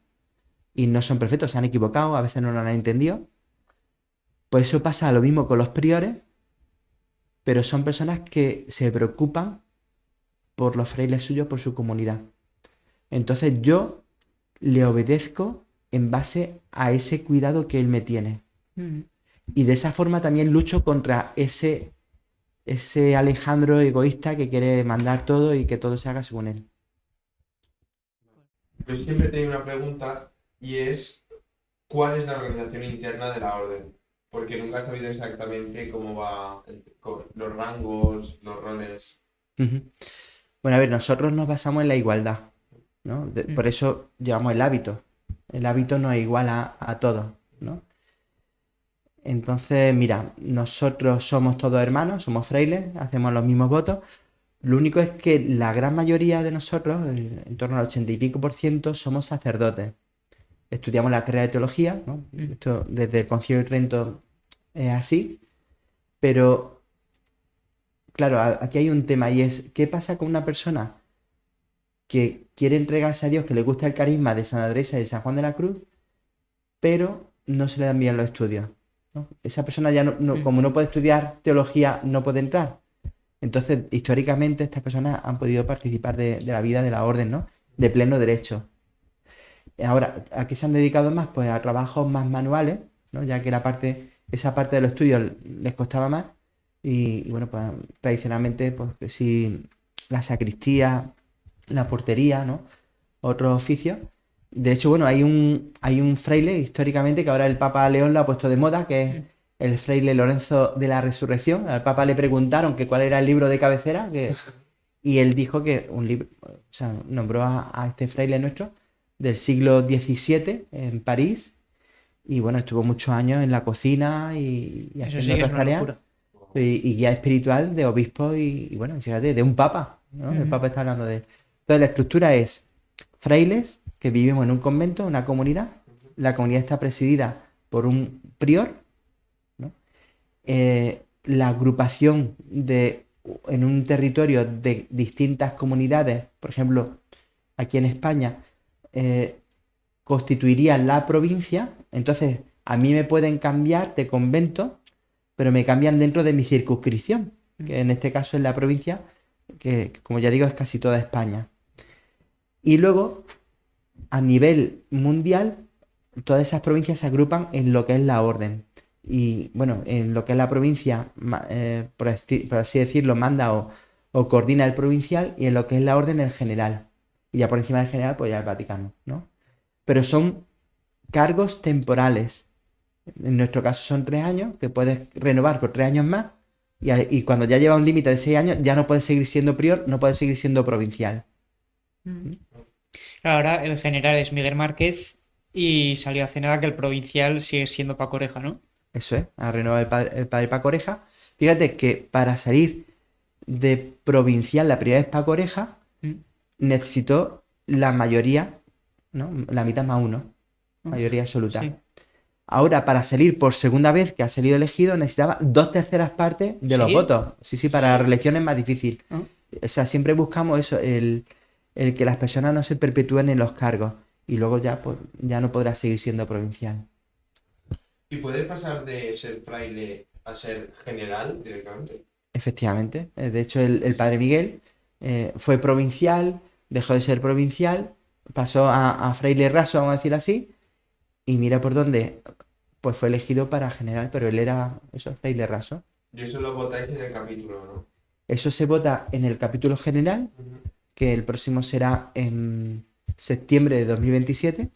S2: y no son perfectos, se han equivocado, a veces no lo han entendido. Pues eso pasa lo mismo con los priores, pero son personas que se preocupan por los frailes suyos, por su comunidad. Entonces yo le obedezco en base a ese cuidado que él me tiene. Y de esa forma también lucho contra ese Alejandro egoísta que quiere mandar todo y que todo se haga según él.
S3: Yo siempre tengo una pregunta y es, ¿cuál es la organización interna de la orden? Porque nunca he sabido exactamente cómo va los rangos, los roles.
S2: Bueno, a ver, nosotros nos basamos en la igualdad, ¿no? Por eso llevamos el hábito. El hábito nos iguala a todos, ¿no? Entonces, mira, nosotros somos todos hermanos, somos frailes, hacemos los mismos votos. Lo único es que la gran mayoría de nosotros, en torno al 80 y pico por ciento, somos sacerdotes. Estudiamos la carrera de teología, ¿no? Esto desde el Concilio de Trento es así, pero claro, aquí hay un tema y es, ¿qué pasa con una persona que quiere entregarse a Dios, que le gusta el carisma de Santa Teresa y de San Juan de la Cruz, pero no se le dan bien los estudios, ¿no? Esa persona ya como no puede estudiar teología, no puede entrar. Entonces, históricamente, estas personas han podido participar de la vida de la orden, ¿no? De pleno derecho. Ahora, ¿a qué se han dedicado más? Pues a trabajos más manuales, ¿no? Ya que esa parte de los estudios les costaba más. Y bueno, pues tradicionalmente, pues que sí, la sacristía, la portería, ¿no? Otros oficios. De hecho, bueno, hay un fraile históricamente que ahora el Papa León lo ha puesto de moda, que es el fraile Lorenzo de la Resurrección. Al Papa le preguntaron que cuál era el libro de cabecera, y él dijo que un libro, o sea, nombró a este fraile nuestro del siglo XVII en París. Y bueno, estuvo muchos años en la cocina y
S1: Eso
S2: haciendo
S1: sí que es
S2: otras
S1: una
S2: tareas.
S1: locura.
S2: Y guía espiritual de obispos y bueno, fíjate, de un papa, ¿no? El papa está hablando de él. Entonces la estructura es frailes que vivimos en un convento, una comunidad. La comunidad está presidida por un prior, ¿no? La agrupación en un territorio de distintas comunidades, por ejemplo, aquí en España, constituiría la provincia. Entonces, a mí me pueden cambiar de convento, pero me cambian dentro de mi circunscripción, que en este caso es la provincia, que como ya digo es casi toda España. Y luego, a nivel mundial, todas esas provincias se agrupan en lo que es la orden. Y bueno, en lo que es la provincia, por así decirlo, manda o coordina el provincial, y en lo que es la orden el general. Y ya por encima del general, pues ya el Vaticano, ¿no? Pero son cargos temporales. En nuestro caso son 3 años, que puedes renovar por 3 años más, y cuando ya lleva un límite de 6 años, ya no puedes seguir siendo prior, no puedes seguir siendo provincial.
S1: Ahora el general es Miguel Márquez y salió hace nada que el provincial sigue siendo Paco Oreja, ¿no?
S2: Eso es, ha renovado el padre Paco Oreja. Fíjate que para salir de provincial, la primera vez Paco Oreja, necesitó la mayoría, ¿no? La mitad más uno, mayoría absoluta.
S1: Sí.
S2: Ahora, para salir por segunda vez que ha salido elegido, necesitaba 2/3 partes de los
S1: ¿Sí?
S2: votos. Sí, para la
S3: Sí.
S2: reelección es más difícil.
S1: Ah.
S2: O sea, siempre buscamos eso, el que las personas no se perpetúen en los cargos. Y luego ya, pues, ya no podrá seguir siendo provincial.
S3: ¿Y puede pasar de ser fraile a ser general directamente?
S2: Efectivamente. De hecho, el padre Miguel fue provincial, dejó de ser provincial, pasó a fraile raso, vamos a decir así, y mira por dónde, pues fue elegido para general, pero él era, eso, fraile raso.
S3: Y eso lo votáis en el capítulo, ¿no?
S2: Eso se vota en el capítulo general, que el próximo será en septiembre de 2027,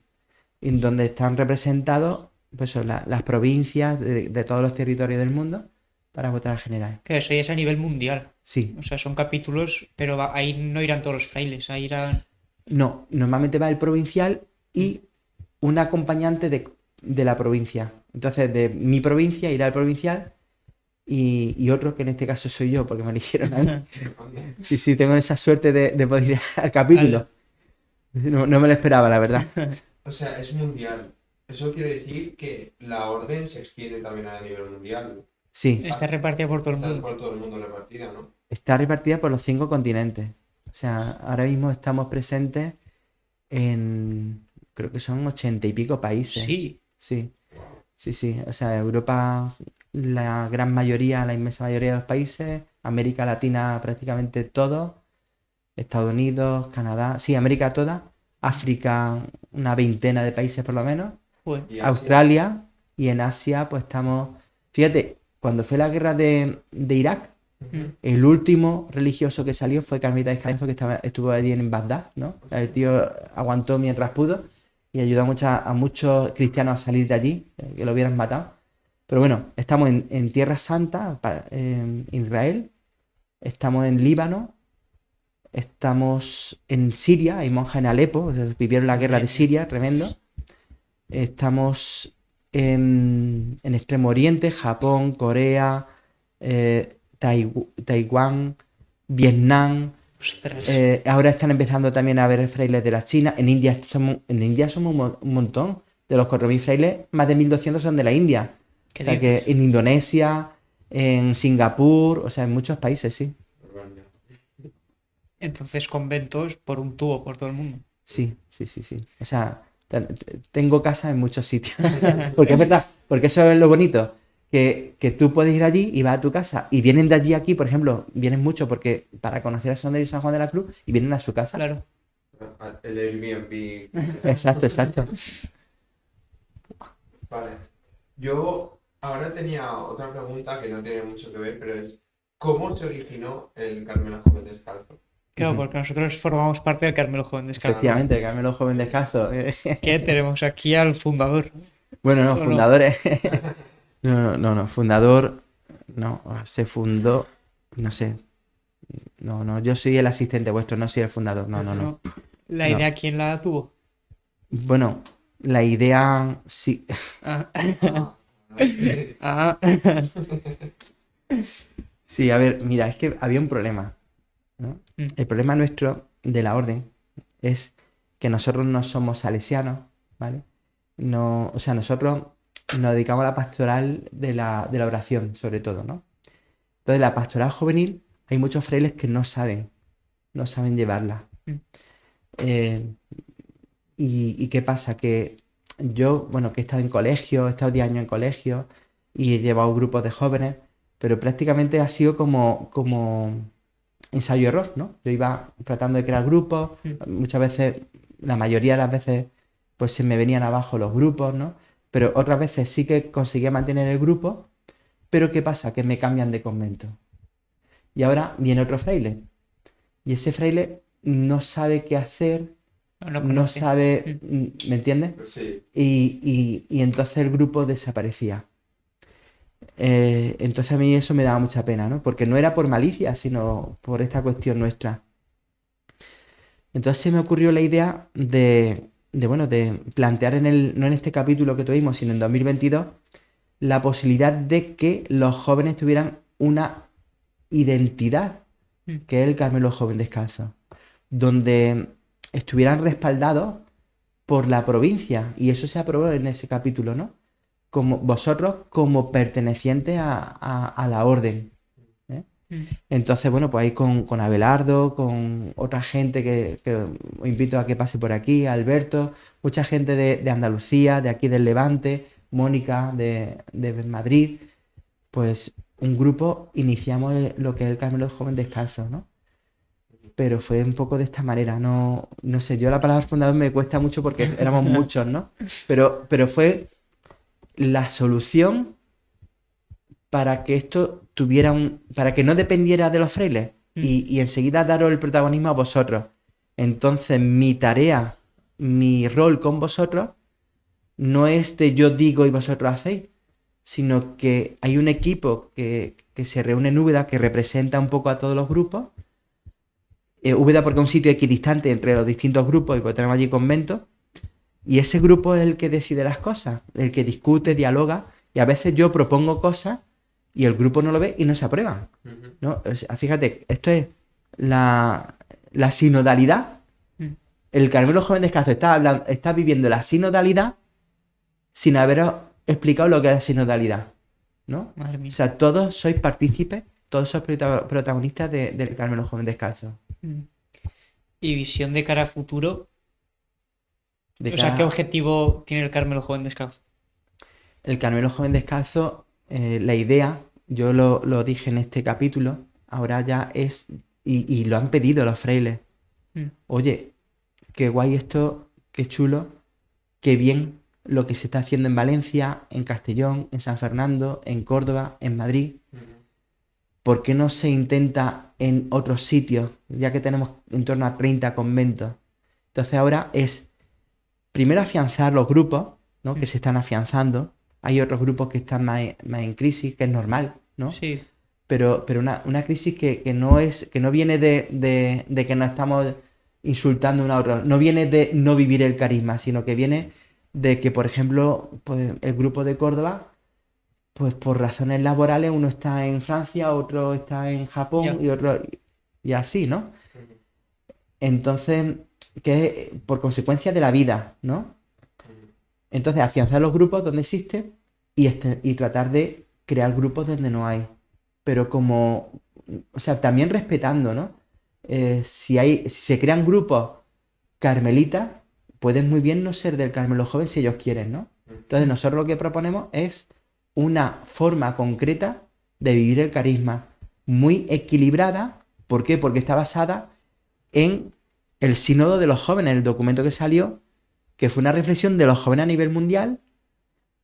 S2: en donde están representados pues, las provincias de todos los territorios del mundo para votar al general.
S1: Que eso ya es a nivel mundial.
S2: Sí.
S1: O sea, son capítulos, pero ahí no irán todos los frailes, ahí irán...
S2: No, normalmente va el provincial y un acompañante de la provincia. Entonces, de mi provincia irá el provincial y otro, que en este caso soy yo, porque me eligieron a mí. Sí, tengo esa suerte de poder ir al capítulo. No me lo esperaba, la verdad.
S3: O sea, es mundial. Eso quiere decir que la orden se extiende también a nivel mundial.
S2: Sí,
S1: Está repartida por todo el
S3: Está
S1: mundo.
S3: por todo el mundo repartida, ¿no?
S2: está repartida por los 5 continentes. O sea, ahora mismo estamos presentes en, creo que son 80 y pico países.
S1: Sí.
S2: Sí. O sea, Europa, la gran mayoría, la inmensa mayoría de los países, América Latina prácticamente todo, Estados Unidos, Canadá, sí, América toda, África una veintena de países por lo menos,
S1: Joder.
S3: Y Asia.
S2: Australia, y en Asia pues estamos, fíjate, cuando fue la guerra de Irak, el último religioso que salió fue Carmelita Descalzo, que estuvo allí en Bagdad, ¿no? El tío aguantó mientras pudo y ayudó a muchos cristianos a salir de allí, que lo hubieran matado. Pero bueno, estamos en Tierra Santa, en Israel, estamos en Líbano, estamos en Siria, hay monjas en Alepo, o sea, vivieron la guerra de Siria, tremendo. Estamos en Extremo Oriente, Japón, Corea, Taiwán, Vietnam.
S1: Ostras.
S2: Ahora están empezando también a haber frailes de la China. En India somos un montón. De los 4.000 frailes, más de 1.200 son de la India.
S1: ¿Qué
S2: O sea
S1: dices?
S2: que en Indonesia, en Singapur, o sea, en muchos países, sí.
S1: Entonces conventos por un tubo por todo el mundo.
S2: Sí, sí, sí, sí. O sea, tengo casa en muchos sitios. Porque es verdad, porque eso es lo bonito. Que tú puedes ir allí y vas a tu casa. Y vienen de allí aquí, por ejemplo, vienen mucho porque para conocer a San Andrés y San Juan de la Cruz y vienen a su casa.
S1: Claro.
S3: El Airbnb.
S2: Exacto, exacto.
S3: Vale. Yo ahora tenía otra pregunta que no tiene mucho que ver, pero es ¿cómo se originó el Carmelo Joven Descalzo?
S1: Claro,
S2: Ujú.
S1: porque nosotros formamos parte del Carmelo Joven Descalzo.
S2: Efectivamente, Carmelo Joven Descalzo.
S1: Que tenemos aquí al fundador.
S2: Bueno, no,
S1: ¿O no?
S2: fundadores. No, no, no, no, fundador. No, se fundó. No sé. No, no, yo soy el asistente vuestro, no soy el fundador. No, no, no.
S1: No. La
S2: No.
S1: idea, ¿quién la tuvo?
S2: Bueno, la idea sí.
S1: Ah.
S3: Ah,
S1: Ah.
S2: Sí, a ver, mira, es que había un problema, ¿no?
S1: Mm.
S2: El problema nuestro de la orden es que nosotros no somos salesianos, ¿vale? No, o sea, nosotros nos dedicamos a la pastoral de la oración, sobre todo, ¿no? Entonces, la pastoral juvenil, hay muchos frailes que no saben llevarla.
S1: Mm.
S2: ¿Y qué pasa? Que yo, bueno, que he estado en colegio, he estado 10 años en colegio y he llevado grupos de jóvenes, pero prácticamente ha sido como ensayo-error, ¿no? Yo iba tratando de crear grupos, muchas veces, la mayoría de las veces, pues se me venían abajo los grupos, ¿no? Pero otras veces sí que conseguía mantener el grupo, pero ¿qué pasa? Que me cambian de convento. Y ahora viene otro fraile. Y ese fraile no sabe qué hacer,
S1: No, no
S2: no
S1: conoce.
S2: sabe, ¿me entiendes?
S3: sí.
S2: Y entonces el grupo desaparecía. Entonces a mí eso me daba mucha pena, ¿no? Porque no era por malicia, sino por esta cuestión nuestra. Entonces se me ocurrió la idea bueno, de plantear no en este capítulo que tuvimos, sino en 2022, la posibilidad de que los jóvenes tuvieran una identidad,
S1: Mm.
S2: que es el Carmelo Joven Descalzo, donde estuvieran respaldados por la provincia, y eso se aprobó en ese capítulo, ¿no? Como vosotros como pertenecientes a la orden. ¿Eh?
S1: Mm.
S2: Entonces, bueno, pues ahí con Abelardo, con otra gente que os invito a que pase por aquí, Alberto, mucha gente de Andalucía, de aquí del Levante, Mónica de Madrid, pues un grupo iniciamos lo que es el Carmelo Joven Descalzo, ¿no? Pero fue un poco de esta manera, no sé, yo la palabra fundador me cuesta mucho porque éramos muchos, ¿no? Pero fue la solución para que esto para que no dependiera de los frailes y enseguida daros el protagonismo a vosotros. Entonces mi tarea, mi rol con vosotros no es de yo digo y vosotros hacéis, sino que hay un equipo que se reúne en Úbeda que representa un poco a todos los grupos. Úbeda porque es un sitio equidistante entre los distintos grupos y porque tenemos allí conventos. Y ese grupo es el que decide las cosas, el que discute, dialoga, y a veces yo propongo cosas y el grupo no lo ve y no se aprueban, ¿no? O sea, fíjate, esto es la sinodalidad. El Carmelo Joven Descalzo está viviendo la sinodalidad sin haberos explicado lo que es la sinodalidad, ¿no?
S1: Madre
S2: O
S1: mía.
S2: sea, todos sois partícipes, todos sois protagonistas del Carmelo Joven Descalzo.
S1: Mm. Y visión de cara a futuro.
S2: De
S1: O sea, ¿qué
S2: cara-
S1: objetivo tiene el Carmelo Joven Descalzo?
S2: El Carmelo Joven Descalzo, la idea, yo lo dije en este capítulo, ahora ya es, y lo han pedido los frailes.
S1: Mm.
S2: Oye, qué guay esto, qué chulo, qué bien lo que se está haciendo en Valencia, en Castellón, en San Fernando, en Córdoba, en Madrid. ¿Por qué no se intenta en otros sitios, ya que tenemos en torno a 30 conventos? Entonces ahora es primero afianzar los grupos, ¿no? Que se están afianzando. Hay otros grupos que están más en crisis, que es normal, ¿no?
S1: Sí.
S2: Pero una crisis que no viene de que nos estamos insultando uno a otro, no viene de no vivir el carisma, sino que viene de que, por ejemplo, pues, el grupo de Córdoba, pues por razones laborales, uno está en Francia, otro está en Japón
S1: Ya.
S2: y otro, y así, ¿no? Entonces, que es por consecuencia de la vida, ¿no? Entonces, afianzar los grupos donde existen y tratar de crear grupos donde no hay. Pero o sea, también respetando, ¿no? si se crean grupos carmelitas, pueden muy bien no ser del Carmelo Joven si ellos quieren, ¿no? Entonces nosotros lo que proponemos es una forma concreta de vivir el carisma, muy equilibrada. ¿Por qué? Porque está basada en el sínodo de los jóvenes, el documento que salió, que fue una reflexión de los jóvenes a nivel mundial,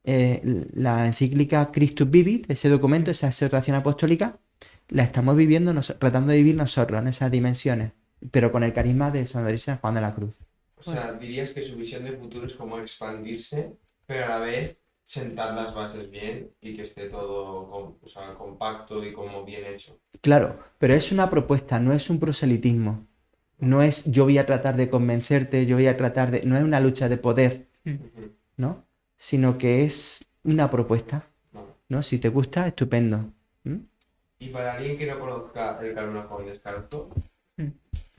S2: la encíclica Christus Vivit, ese documento, esa exhortación apostólica, la estamos viviendo, tratando de vivir nosotros en esas dimensiones, pero con el carisma de San Andrés y San Juan de la Cruz.
S3: O sea, dirías que su visión de futuro es como expandirse, pero a la vez sentar las bases bien y que esté todo o sea, compacto y como bien hecho.
S2: Claro, pero es una propuesta, no es un proselitismo. No es yo voy a tratar de convencerte, yo voy a tratar de... No es una lucha de poder,
S3: Ujú.
S2: ¿no? Sino que es una propuesta,
S3: Vale.
S2: ¿no? Si te gusta, estupendo. ¿Mm?
S3: Y para alguien que no conozca el Carmelo Joven Descalzo,
S1: Mm.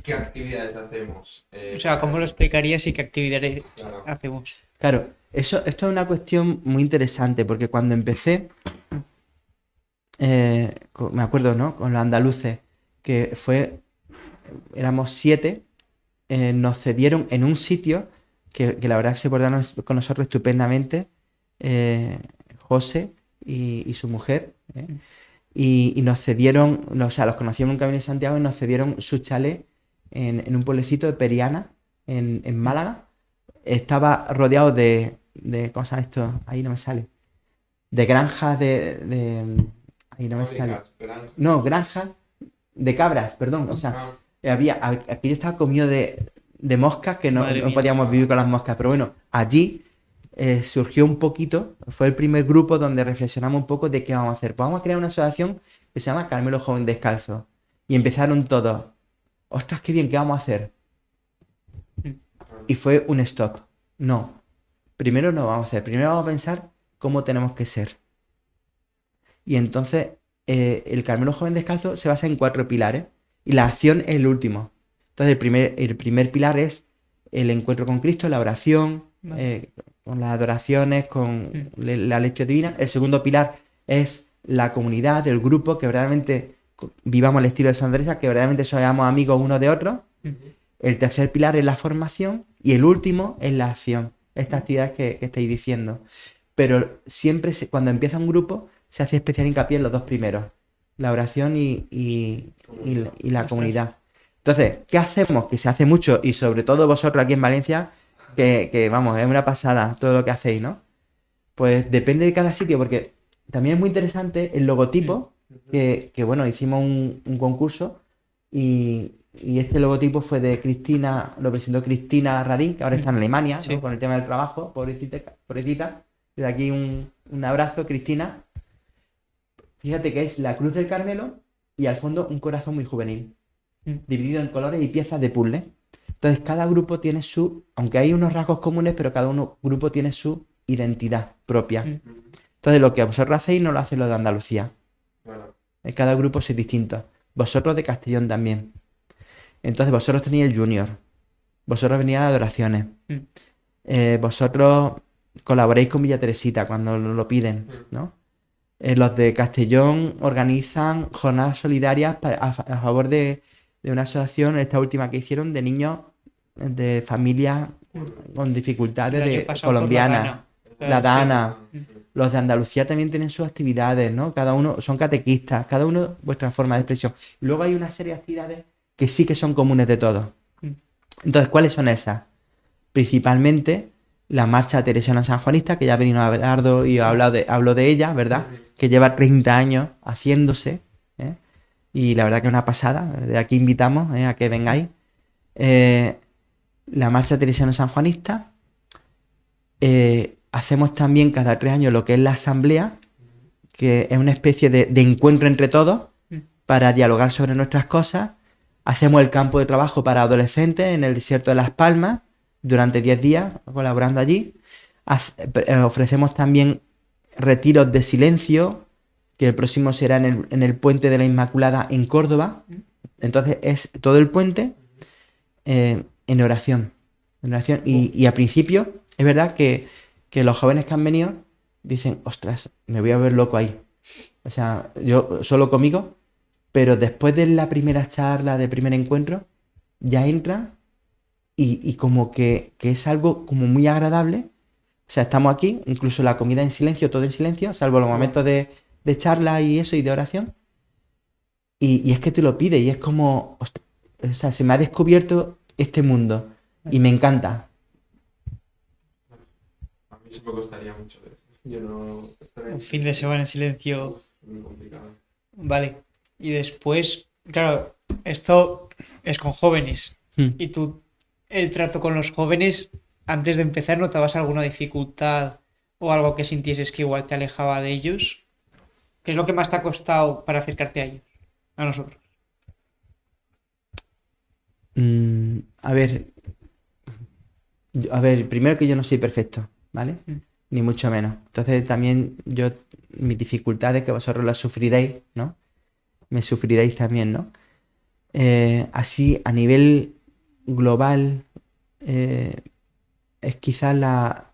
S3: ¿qué actividades hacemos?
S1: O sea, ¿cómo lo explicarías y qué actividades
S3: Claro.
S1: hacemos?
S2: Claro, esto es una cuestión muy interesante, porque cuando empecé, me acuerdo, ¿no? Con los andaluces, que éramos 7, nos cedieron en un sitio que la verdad que se portaron con nosotros estupendamente, José y su mujer, y nos cedieron, o sea, los conocíamos en un camino de Santiago y nos cedieron su chalet en un pueblecito de Periana, en Málaga. Estaba rodeado ¿cómo se llama esto? Ahí no me sale. De granjas ahí no me sale.
S3: Fábricas, granjas.
S2: No, granjas de cabras, perdón. O sea, aquello estaba comido de moscas que no,
S1: Madre
S2: no
S1: mía.
S2: podíamos vivir con las moscas. Pero bueno, allí surgió un poquito, fue el primer grupo donde reflexionamos un poco de qué vamos a hacer. Pues vamos a crear una asociación que se llama Carmelo Joven Descalzo. Y empezaron todos, ostras, qué bien, ¿qué vamos a hacer? Y fue un stop. No, primero no vamos a hacer, primero vamos a pensar cómo tenemos que ser. Y entonces el Carmelo Joven Descalzo se basa en 4 pilares y la acción es el último. Entonces el primer pilar es el encuentro con Cristo, la oración,
S1: Vale.
S2: con las adoraciones, con la lectura divina. El segundo pilar es la comunidad, el grupo, que verdaderamente vivamos el estilo de Santa Teresa, que verdaderamente seamos amigos unos de otros. El tercer pilar es la formación y el último es la acción. Estas actividades que estáis diciendo. Pero siempre cuando empieza un grupo se hace especial hincapié en los 2 primeros. La oración y la comunidad. Entonces, ¿qué hacemos? Que se hace mucho y sobre todo vosotros aquí en Valencia, que vamos, es una pasada todo lo que hacéis, ¿no? Pues depende de cada sitio, porque también es muy interesante el logotipo, que bueno, hicimos un concurso y este logotipo fue de Cristina, lo presentó Cristina Radín, que ahora está en Alemania, ¿no?
S1: Sí.
S2: Con el tema del trabajo, pobrecita. Desde aquí un abrazo, Cristina. Fíjate que es la Cruz del Carmelo y al fondo un corazón muy juvenil, dividido en colores y piezas de puzzle. Entonces cada grupo tiene aunque hay unos rasgos comunes, pero cada grupo tiene su identidad propia. Entonces lo que vosotros hacéis no lo hacen los de Andalucía.
S3: Claro.
S2: Cada grupo es distinto. Vosotros de Castellón también. Entonces vosotros tenéis el Junior. Vosotros venís a las adoraciones. Vosotros colaboréis con Villa Teresita cuando lo piden, ¿no? Los de Castellón organizan jornadas solidarias a favor de una asociación, esta última que hicieron, de niños de familias con dificultades
S1: El año pasado por
S2: colombianas. La
S1: Dana.
S2: Dana. Los de Andalucía también tienen sus actividades, ¿no? Cada uno son catequistas, cada uno vuestra forma de expresión. Y luego hay una serie de actividades que sí que son comunes de todos. Entonces, ¿cuáles son esas? Principalmente la marcha teresiana sanjuanista, que ya ha venido Abelardo y habló de ella, ¿verdad? Que lleva 30 años haciéndose, ¿eh? Y la verdad que es una pasada. De aquí invitamos a que vengáis. La marcha teresiana sanjuanista. Hacemos también cada 3 años lo que es la asamblea, que es una especie de encuentro entre todos para dialogar sobre nuestras cosas. Hacemos el campo de trabajo para adolescentes en el desierto de Las Palmas durante 10 días, colaborando allí. Ofrecemos también retiros de silencio, que el próximo será en el Puente de la Inmaculada en Córdoba. Entonces es todo el puente en oración. Y a principio es verdad que los jóvenes que han venido dicen, ostras, me voy a ver loco ahí. O sea, yo solo conmigo pero después de la primera charla, del primer encuentro, ya entran y como que es algo como muy agradable. O sea, estamos aquí, incluso la comida en silencio, todo en silencio, salvo los momentos de charla y eso y de oración. Y es que te lo pide y es como, o sea, se me ha descubierto este mundo y me encanta.
S3: A mí sí me costaría mucho eso. Yo no estaría
S1: Un fin de semana en silencio.
S3: Uf, muy complicado.
S1: Vale. Y después, claro, esto es con jóvenes.
S2: Mm.
S1: Y tú, el trato con los jóvenes, antes de empezar, ¿notabas alguna dificultad o algo que sintieses que igual te alejaba de ellos? ¿Qué es lo que más te ha costado para acercarte a ellos? A nosotros.
S2: A ver, primero que yo no soy perfecto, ¿vale?
S1: Mm.
S2: Ni mucho menos. Entonces también mis dificultades que vosotros las sufriréis, ¿no? Me sufriréis también, ¿no? Así, a nivel global, eh, es quizás la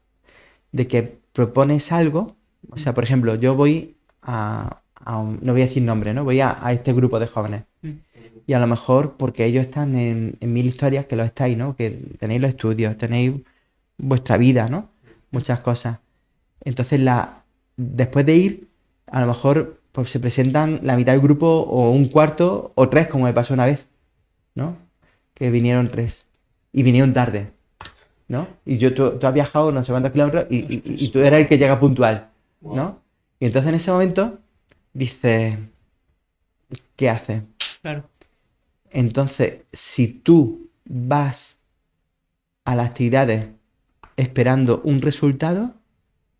S2: de que propones algo. O sea, por ejemplo, yo voy no voy a decir nombre, ¿no? Voy a este grupo de jóvenes.
S1: Mm.
S2: Y a lo mejor porque ellos están en mil historias que lo estáis, ¿no? Que tenéis los estudios, tenéis vuestra vida, ¿no? Muchas cosas. Entonces, después de ir, a lo mejor pues, se presentan la mitad del grupo o un cuarto o tres, como me pasó una vez, ¿no? Que vinieron tres. Y vinieron tarde, ¿no? Y tú has viajado no sé cuántos kilómetros y tú eras el que llega puntual,
S3: Wow.
S2: ¿no? Y entonces en ese momento dices, ¿qué haces?
S1: Claro.
S2: Entonces, si tú vas a las actividades esperando un resultado,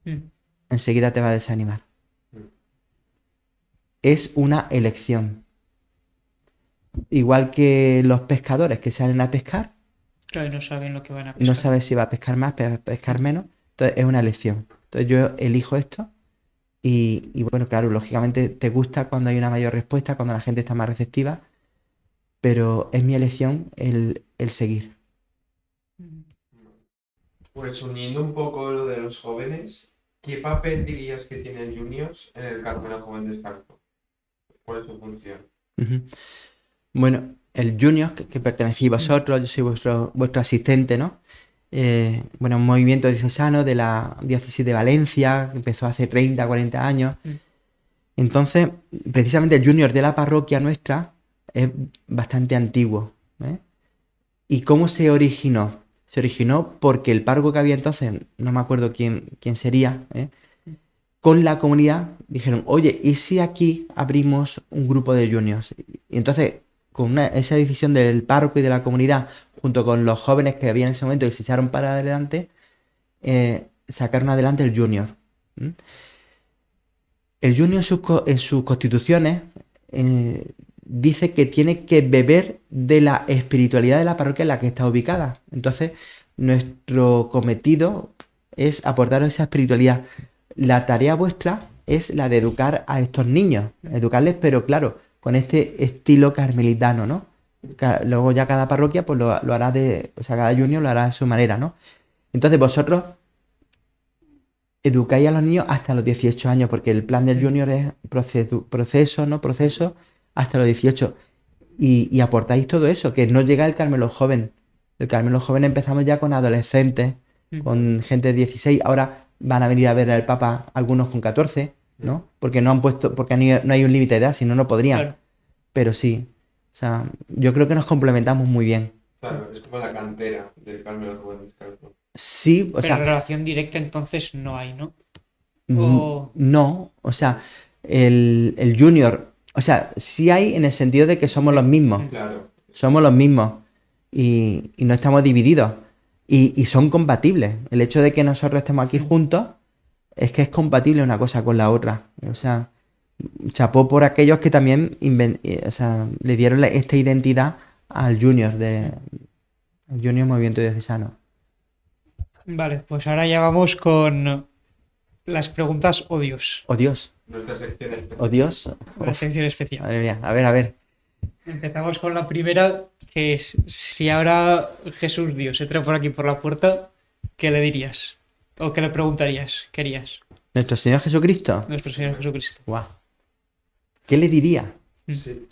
S1: Mm.
S2: enseguida te va a desanimar.
S3: Mm.
S2: Es una elección. Igual que los pescadores que salen a pescar,
S1: Claro, y no saben lo que van a
S2: no
S1: pescar.
S2: sabes si va a pescar más, pescar menos. Entonces es una elección. Entonces yo elijo esto y bueno, claro, lógicamente te gusta cuando hay una mayor respuesta, cuando la gente está más receptiva, pero es mi elección el seguir.
S1: Mm.
S3: Pues uniendo un poco lo de los jóvenes, ¿qué papel dirías que tienen Juniors en el Carmelo Joven Descalzo? ¿Cuál es su función?
S2: Ujú. Bueno, el Junior, que pertenecéis vosotros, yo soy vuestro asistente, ¿no? Bueno, un movimiento diocesano de la diócesis de Valencia, que empezó hace 30, 40 años.
S1: Mm.
S2: Entonces, precisamente el Junior de la parroquia nuestra es bastante antiguo, ¿eh? ¿Y cómo se originó? Se originó porque el párroco que había entonces, no me acuerdo quién sería, ¿eh? Con la comunidad dijeron, oye, ¿y si aquí abrimos un grupo de juniors? Y entonces, con esa decisión del párroco y de la comunidad, junto con los jóvenes que había en ese momento y se echaron para adelante, sacaron adelante el junior. ¿Mm? El junior en sus constituciones dice que tiene que beber de la espiritualidad de la parroquia en la que está ubicada. Entonces, nuestro cometido es aportaros esa espiritualidad. La tarea vuestra es la de educar a estos niños, educarles, pero claro, con este estilo carmelitano, ¿no? Luego ya cada parroquia pues lo hará o sea, cada junior lo hará a su manera, ¿no? Entonces vosotros educáis a los niños hasta los 18 años, porque el plan del junior es proceso hasta los 18. Y aportáis todo eso, que no llega el Carmelo Joven. El Carmelo Joven empezamos ya con adolescentes, con gente de 16. Ahora van a venir a ver al Papa algunos con 14, ¿no? Porque no hay un límite de edad, si no, no podrían.
S1: Claro.
S2: Pero sí, o sea, yo creo que nos complementamos muy bien.
S3: Claro, es como la cantera del Carmelo Joven Descalzo.
S2: Sí, o
S1: Pero
S2: sea,
S1: relación directa entonces no hay, ¿no? O...
S2: no, o sea, el junior, o sea, sí hay en el sentido de que somos los mismos.
S3: Claro.
S2: Somos los mismos y no estamos divididos y son compatibles. El hecho de que nosotros estemos aquí juntos es que es compatible una cosa con la otra. O sea, chapó por aquellos que también o sea, le dieron esta identidad al Junior Movimiento Diocesano.
S1: Vale, pues ahora ya vamos con las preguntas odios.
S2: ¡Oh, Dios!
S3: Nuestra sección especial.
S2: ¡Oh, Dios!
S1: La
S2: Uf,
S1: sección especial.
S2: madre mía. A ver.
S1: Empezamos con la primera, que es, si ahora Jesús Dios entra por aquí por la puerta, ¿qué le dirías? ¿O qué le preguntarías? ¿Qué harías?
S2: Nuestro Señor Jesucristo.
S1: Nuestro Señor Jesucristo.
S2: ¡Guau! ¿Qué le diría?
S3: Sí.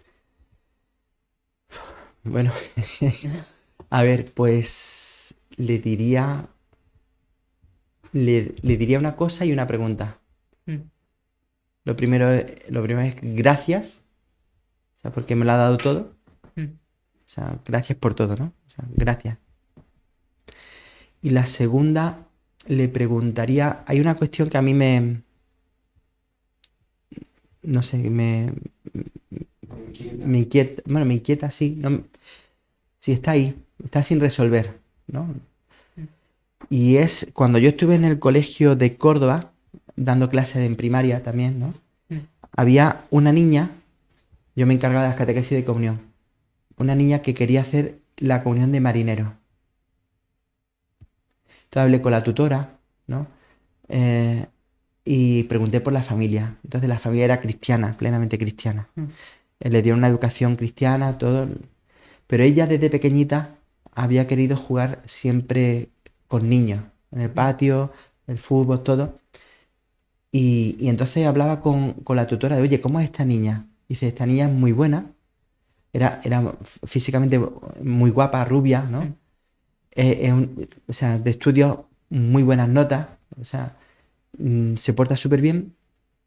S2: Bueno, a ver, pues le diría una cosa y una pregunta.
S1: Mm,
S2: Lo primero es gracias, o sea, porque me lo ha dado todo.
S1: mm,
S2: O sea, gracias por todo, ¿no? O sea, gracias. Y la segunda, le preguntaría, hay una cuestión que a mí no sé, me inquieta, bueno, me inquieta, sí, no, sí está ahí, está sin resolver, ¿no?
S1: mm,
S2: Y es cuando yo estuve en el colegio de Córdoba, dando clases en primaria también, ¿no?
S1: mm,
S2: Había una niña, yo me encargaba de las catequesis de comunión, una niña que quería hacer la comunión de marinero. Entonces hablé con la tutora, ¿no? Eh, y pregunté por la familia. Entonces la familia era cristiana, plenamente cristiana.
S1: mm,
S2: Le dieron una educación cristiana, todo. Pero ella desde pequeñita había querido jugar siempre con niños, en el
S1: mm,
S2: patio, el fútbol, todo. Y entonces hablaba con la tutora de, oye, ¿cómo es esta niña? Dice, esta niña es muy buena, era físicamente muy guapa, rubia, ¿no?
S1: mm.
S2: O sea, de estudios muy buenas notas, o sea, se porta súper bien,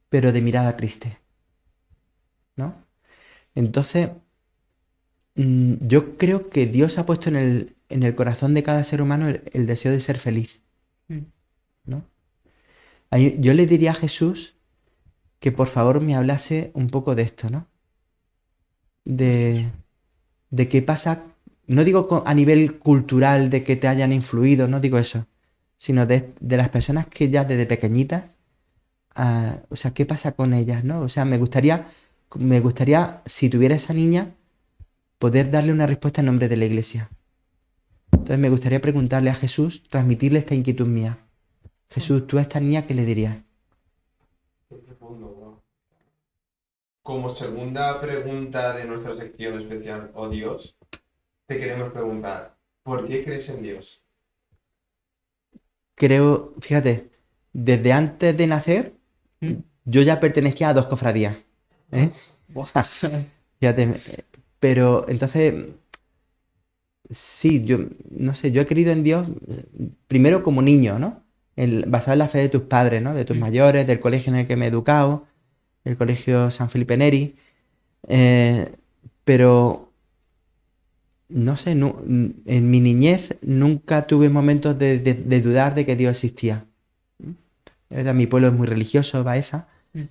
S2: pero de mirada triste, ¿no? Entonces, yo creo que Dios ha puesto en el corazón de cada ser humano el deseo de ser feliz,
S1: Mm.
S2: ¿no? Yo le diría a Jesús que por favor me hablase un poco de esto, ¿no? De, de qué pasa, no digo a nivel cultural de que te hayan influido, no digo eso, sino de las personas que ya desde pequeñitas, o sea, qué pasa con ellas, ¿no? O sea, me gustaría, si tuviera esa niña, poder darle una respuesta en nombre de la iglesia. Entonces me gustaría preguntarle a Jesús, transmitirle esta inquietud mía. Jesús, tú a esta niña, ¿qué le dirías?
S3: Qué profundo, bro. Como segunda pregunta de nuestra sección especial, oh Dios, te queremos preguntar, ¿por qué crees en Dios?
S2: Creo, fíjate, desde antes de nacer,
S1: Mm.
S2: yo ya pertenecía a dos cofradías, ¿eh? O
S1: Buah.
S2: sea, fíjate, pero entonces, sí, yo, no sé, yo he creído en Dios primero como niño, ¿no? Basado en la fe de tus padres, ¿no? De tus
S1: Mm,
S2: mayores, del colegio en el que me he educado, el colegio San Felipe Neri, eh, pero no sé, en mi niñez nunca tuve momentos de dudar de que Dios existía. Es verdad, mi pueblo es muy religioso, Baeza,
S1: mm,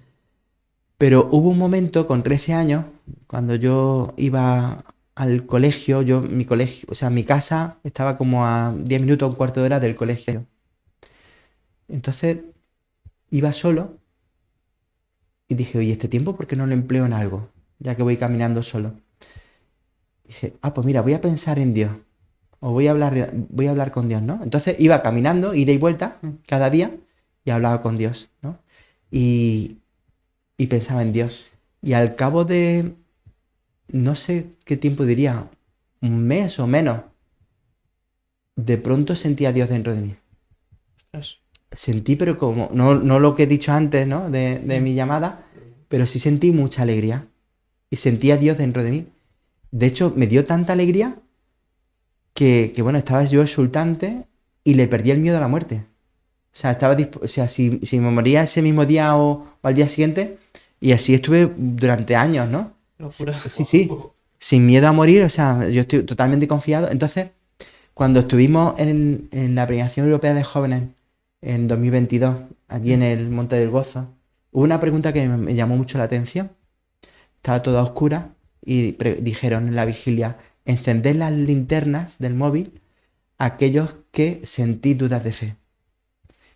S2: pero hubo un momento con 13 años, cuando yo iba al colegio, mi colegio, o sea, mi casa estaba como a 10 minutos, un cuarto de hora del colegio. Entonces iba solo y dije, oye, este tiempo, ¿por qué no lo empleo en algo? Ya que voy caminando solo. Dije, pues mira, voy a pensar en Dios. O voy a hablar con Dios, ¿no? Entonces iba caminando, ida y vuelta,
S1: mm.
S2: cada día, y hablaba con Dios, ¿no? Y, y pensaba en Dios. Y al cabo de, no sé qué tiempo diría, un mes o menos, de pronto sentí a Dios dentro de mí.
S1: Ostras.
S2: Sentí, pero como, no lo que he dicho antes, ¿no? De
S1: Mm,
S2: mi llamada, pero sí sentí mucha alegría. Y sentí a Dios dentro de mí. De hecho, me dio tanta alegría que bueno, estaba yo exultante y le perdí el miedo a la muerte. O sea, o sea, si me moría ese mismo día o al día siguiente, y así estuve durante años, ¿no? Sí,
S1: locura.
S2: sí, sí, sin miedo a morir, o sea, yo estoy totalmente confiado. Entonces, cuando estuvimos en la Premiación Europea de Jóvenes en 2022, allí en
S1: Mm,
S2: el Monte del Gozo, hubo una pregunta que me llamó mucho la atención. Estaba toda oscura y dijeron en la vigilia, encended las linternas del móvil a aquellos que sentís dudas de fe.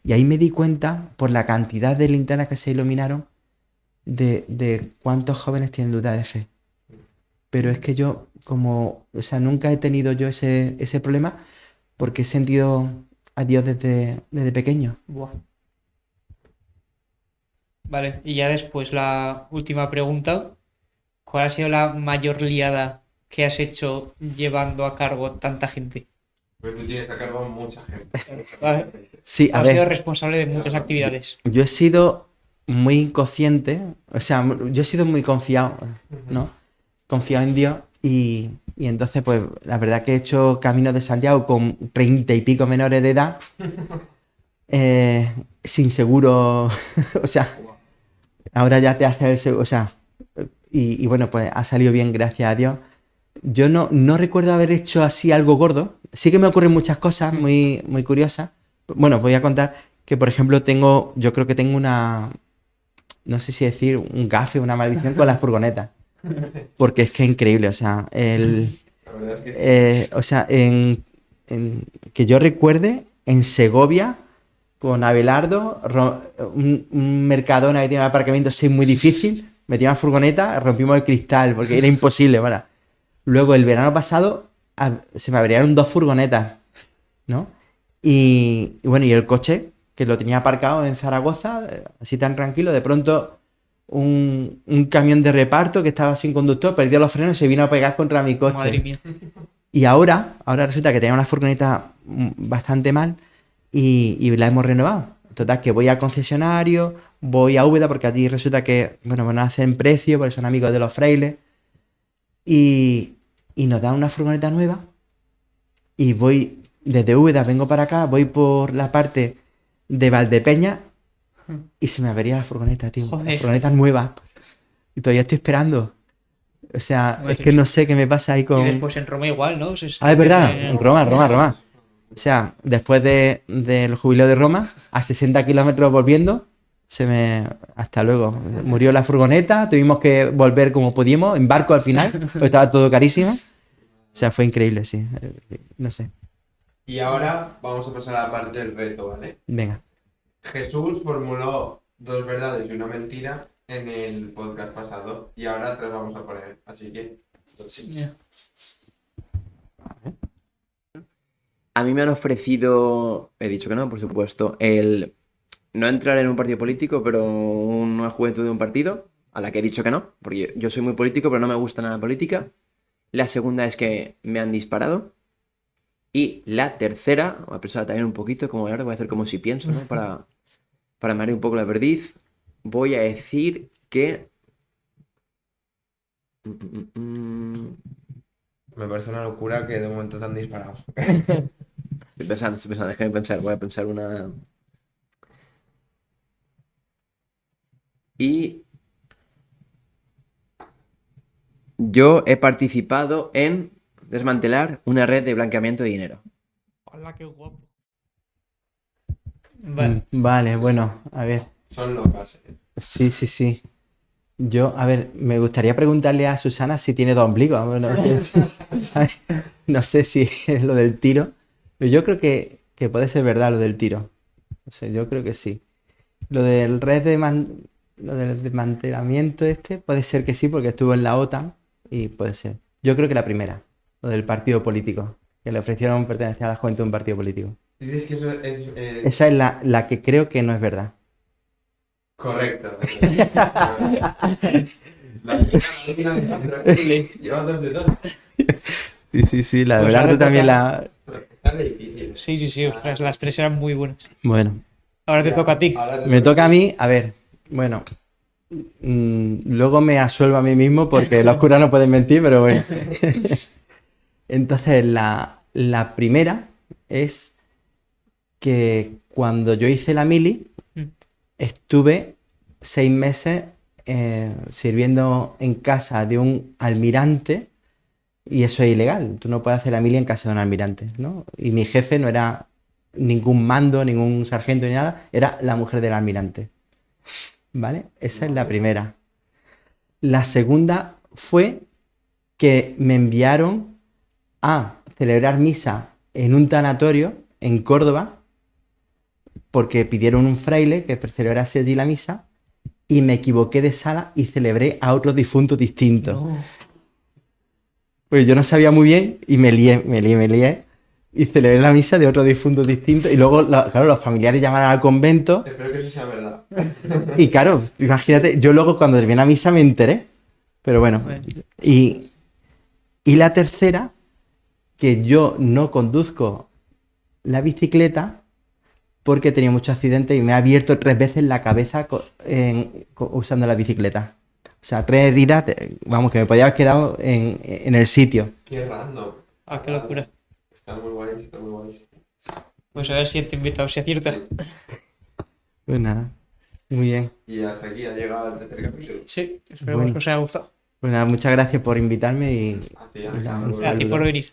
S2: Y ahí me di cuenta, por la cantidad de linternas que se iluminaron, de cuántos jóvenes tienen duda de fe. Pero es
S1: mm.
S2: que yo, o sea, nunca he tenido yo ese problema porque he sentido a Dios desde pequeño.
S1: Buah. Vale, y ya después la última pregunta. ¿Cuál ha sido la mayor liada que has hecho llevando a cargo tanta gente?
S3: Pues tú tienes a cargo a mucha gente.
S1: Vale.
S2: Sí, a
S1: Has sido
S2: ver,
S1: responsable de muchas
S3: Claro.
S1: actividades.
S2: yo he sido muy inconsciente, o sea, yo he sido muy confiado,
S3: Ujú.
S2: ¿no? Confiado en Dios Y entonces, pues, la verdad que he hecho Caminos de Santiago con 30 y pico menores de edad, sin seguro, o sea, ahora ya te hace el seguro, o sea, y bueno, pues ha salido bien, gracias a Dios. Yo no recuerdo haber hecho así algo gordo. Sí que me ocurren muchas cosas muy, muy curiosas. Bueno, voy a contar que, por ejemplo, yo creo que tengo no sé si decir un gafe, una maldición con la furgoneta. Porque es que es increíble, o sea,
S3: La verdad es que
S2: o sea, que yo recuerde, en Segovia, con Abelardo, un Mercadona que tiene un aparcamiento así muy difícil, metí una furgoneta, rompimos el cristal, porque era imposible, ¿vale? Luego, el verano pasado, se me averiaron 2 furgonetas, ¿no? Y bueno, y el coche, que lo tenía aparcado en Zaragoza, así tan tranquilo, de pronto un camión de reparto que estaba sin conductor perdió los frenos y se vino a pegar contra mi coche.
S1: Madre mía.
S2: Y ahora resulta que tenía una furgoneta bastante mal y la hemos renovado. Total, que voy al concesionario, voy a Úbeda porque allí resulta que, bueno, van a hacer en precio porque son amigos de los frailes. Y nos dan una furgoneta nueva y voy desde Úbeda, vengo para acá, voy por la parte de Valdepeña y se me avería la furgoneta, tío. La
S1: Joder.
S2: furgoneta nueva. Y todavía estoy esperando. O sea,
S1: Madre
S2: es que
S1: mía.
S2: no sé qué me pasa ahí
S1: Y
S2: con...
S1: después en Roma igual, ¿no? Se
S2: Ah, es verdad,
S1: establecen-
S2: en Roma. O sea, después del jubileo de Roma, a 60 kilómetros volviendo, hasta luego. Murió la furgoneta, tuvimos que volver como pudimos, en barco al final, porque estaba todo carísimo. O sea, fue increíble, sí. No sé.
S3: Y ahora vamos a pasar a la parte del reto, ¿vale?
S2: Venga.
S3: Jesús formuló 2 verdades y una mentira en el podcast pasado y ahora te las vamos a poner. Así que, sí.
S1: Ya.
S4: A mí me han ofrecido, he dicho que no, por supuesto, el no entrar en un partido político, pero una juventud de un partido, a la que he dicho que no, porque yo soy muy político, pero no me gusta nada la política. La segunda es que me han disparado. Y la tercera, voy a pensar también un poquito, como ahora voy a hacer como si pienso, ¿no? Para marear un poco la perdiz, voy a decir que...
S3: Me parece una locura que de momento te han disparado.
S4: Estoy pensando, déjame pensar, voy a pensar una... Y yo he participado en desmantelar una red de blanqueamiento de dinero.
S1: Hola, qué guapo. Vale.
S2: Vale, bueno, a ver.
S3: Son locas, ¿eh?
S2: Sí. Yo, a ver, me gustaría preguntarle a Susana si tiene 2 ombligos. Bueno, ¿sabes? No sé si es lo del tiro. Pero yo creo que puede ser verdad lo del tiro. O sea, yo creo que sí. Lo del lo del desmantelamiento puede ser que sí, porque estuvo en la OTAN y puede ser. Yo creo que la primera, lo del partido político, que le ofrecieron pertenecer a la juventud de un partido político.
S3: Dices que eso es
S2: Esa es la que creo que no es verdad.
S3: correcto. La lleva 2 de 2.
S2: Sí, la de
S1: Pues
S2: Belardo
S1: ahora
S2: también
S1: toca-
S3: Está difícil.
S1: Sí, ostras, las 3 eran muy buenas.
S2: Bueno,
S1: Ahora te toca a ti.
S3: Ahora te
S2: me toca a mí, a ver, bueno, luego me asuelvo a mí mismo porque los curas no pueden mentir, pero bueno. Entonces, la primera es que cuando yo hice la mili, estuve 6 meses sirviendo en casa de un almirante y eso es ilegal. Tú no puedes hacer la mili en casa de un almirante, ¿no? Y mi jefe no era ningún mando, ningún sargento ni nada, era la mujer del almirante. ¿Vale? Esa es la primera. La segunda fue que me enviaron a celebrar misa en un tanatorio en Córdoba porque pidieron un fraile que celebrase allí la misa y me equivoqué de sala y celebré a otro difunto distinto.
S1: No.
S2: Pues yo no sabía muy bien y me lié y celebré la misa de otro difunto distinto y luego, claro, los familiares llamaron al convento
S3: Espero que eso sea verdad.
S2: y claro, imagínate, yo luego cuando terminé la misa me enteré, pero bueno,
S1: Bueno.
S2: y la tercera, que yo no conduzco la bicicleta porque he tenido muchos accidentes y me ha abierto 3 veces la cabeza usando la bicicleta. O sea, 3 heridas, vamos, que me podía haber quedado en el sitio.
S3: Qué random.
S1: Ah, qué locura.
S3: Está muy guay, está muy guay.
S1: Pues a ver si te invitado se acierta.
S3: Sí.
S2: Pues nada, muy bien.
S3: Y hasta aquí ha llegado el tercer capítulo.
S1: Sí, esperemos
S2: Bueno.
S1: que os haya gustado.
S2: Pues nada, muchas gracias por invitarme y
S3: A ti,
S2: y
S3: Ángel,
S2: nada, un
S3: muy
S1: A ti
S2: saludo.
S1: por venir.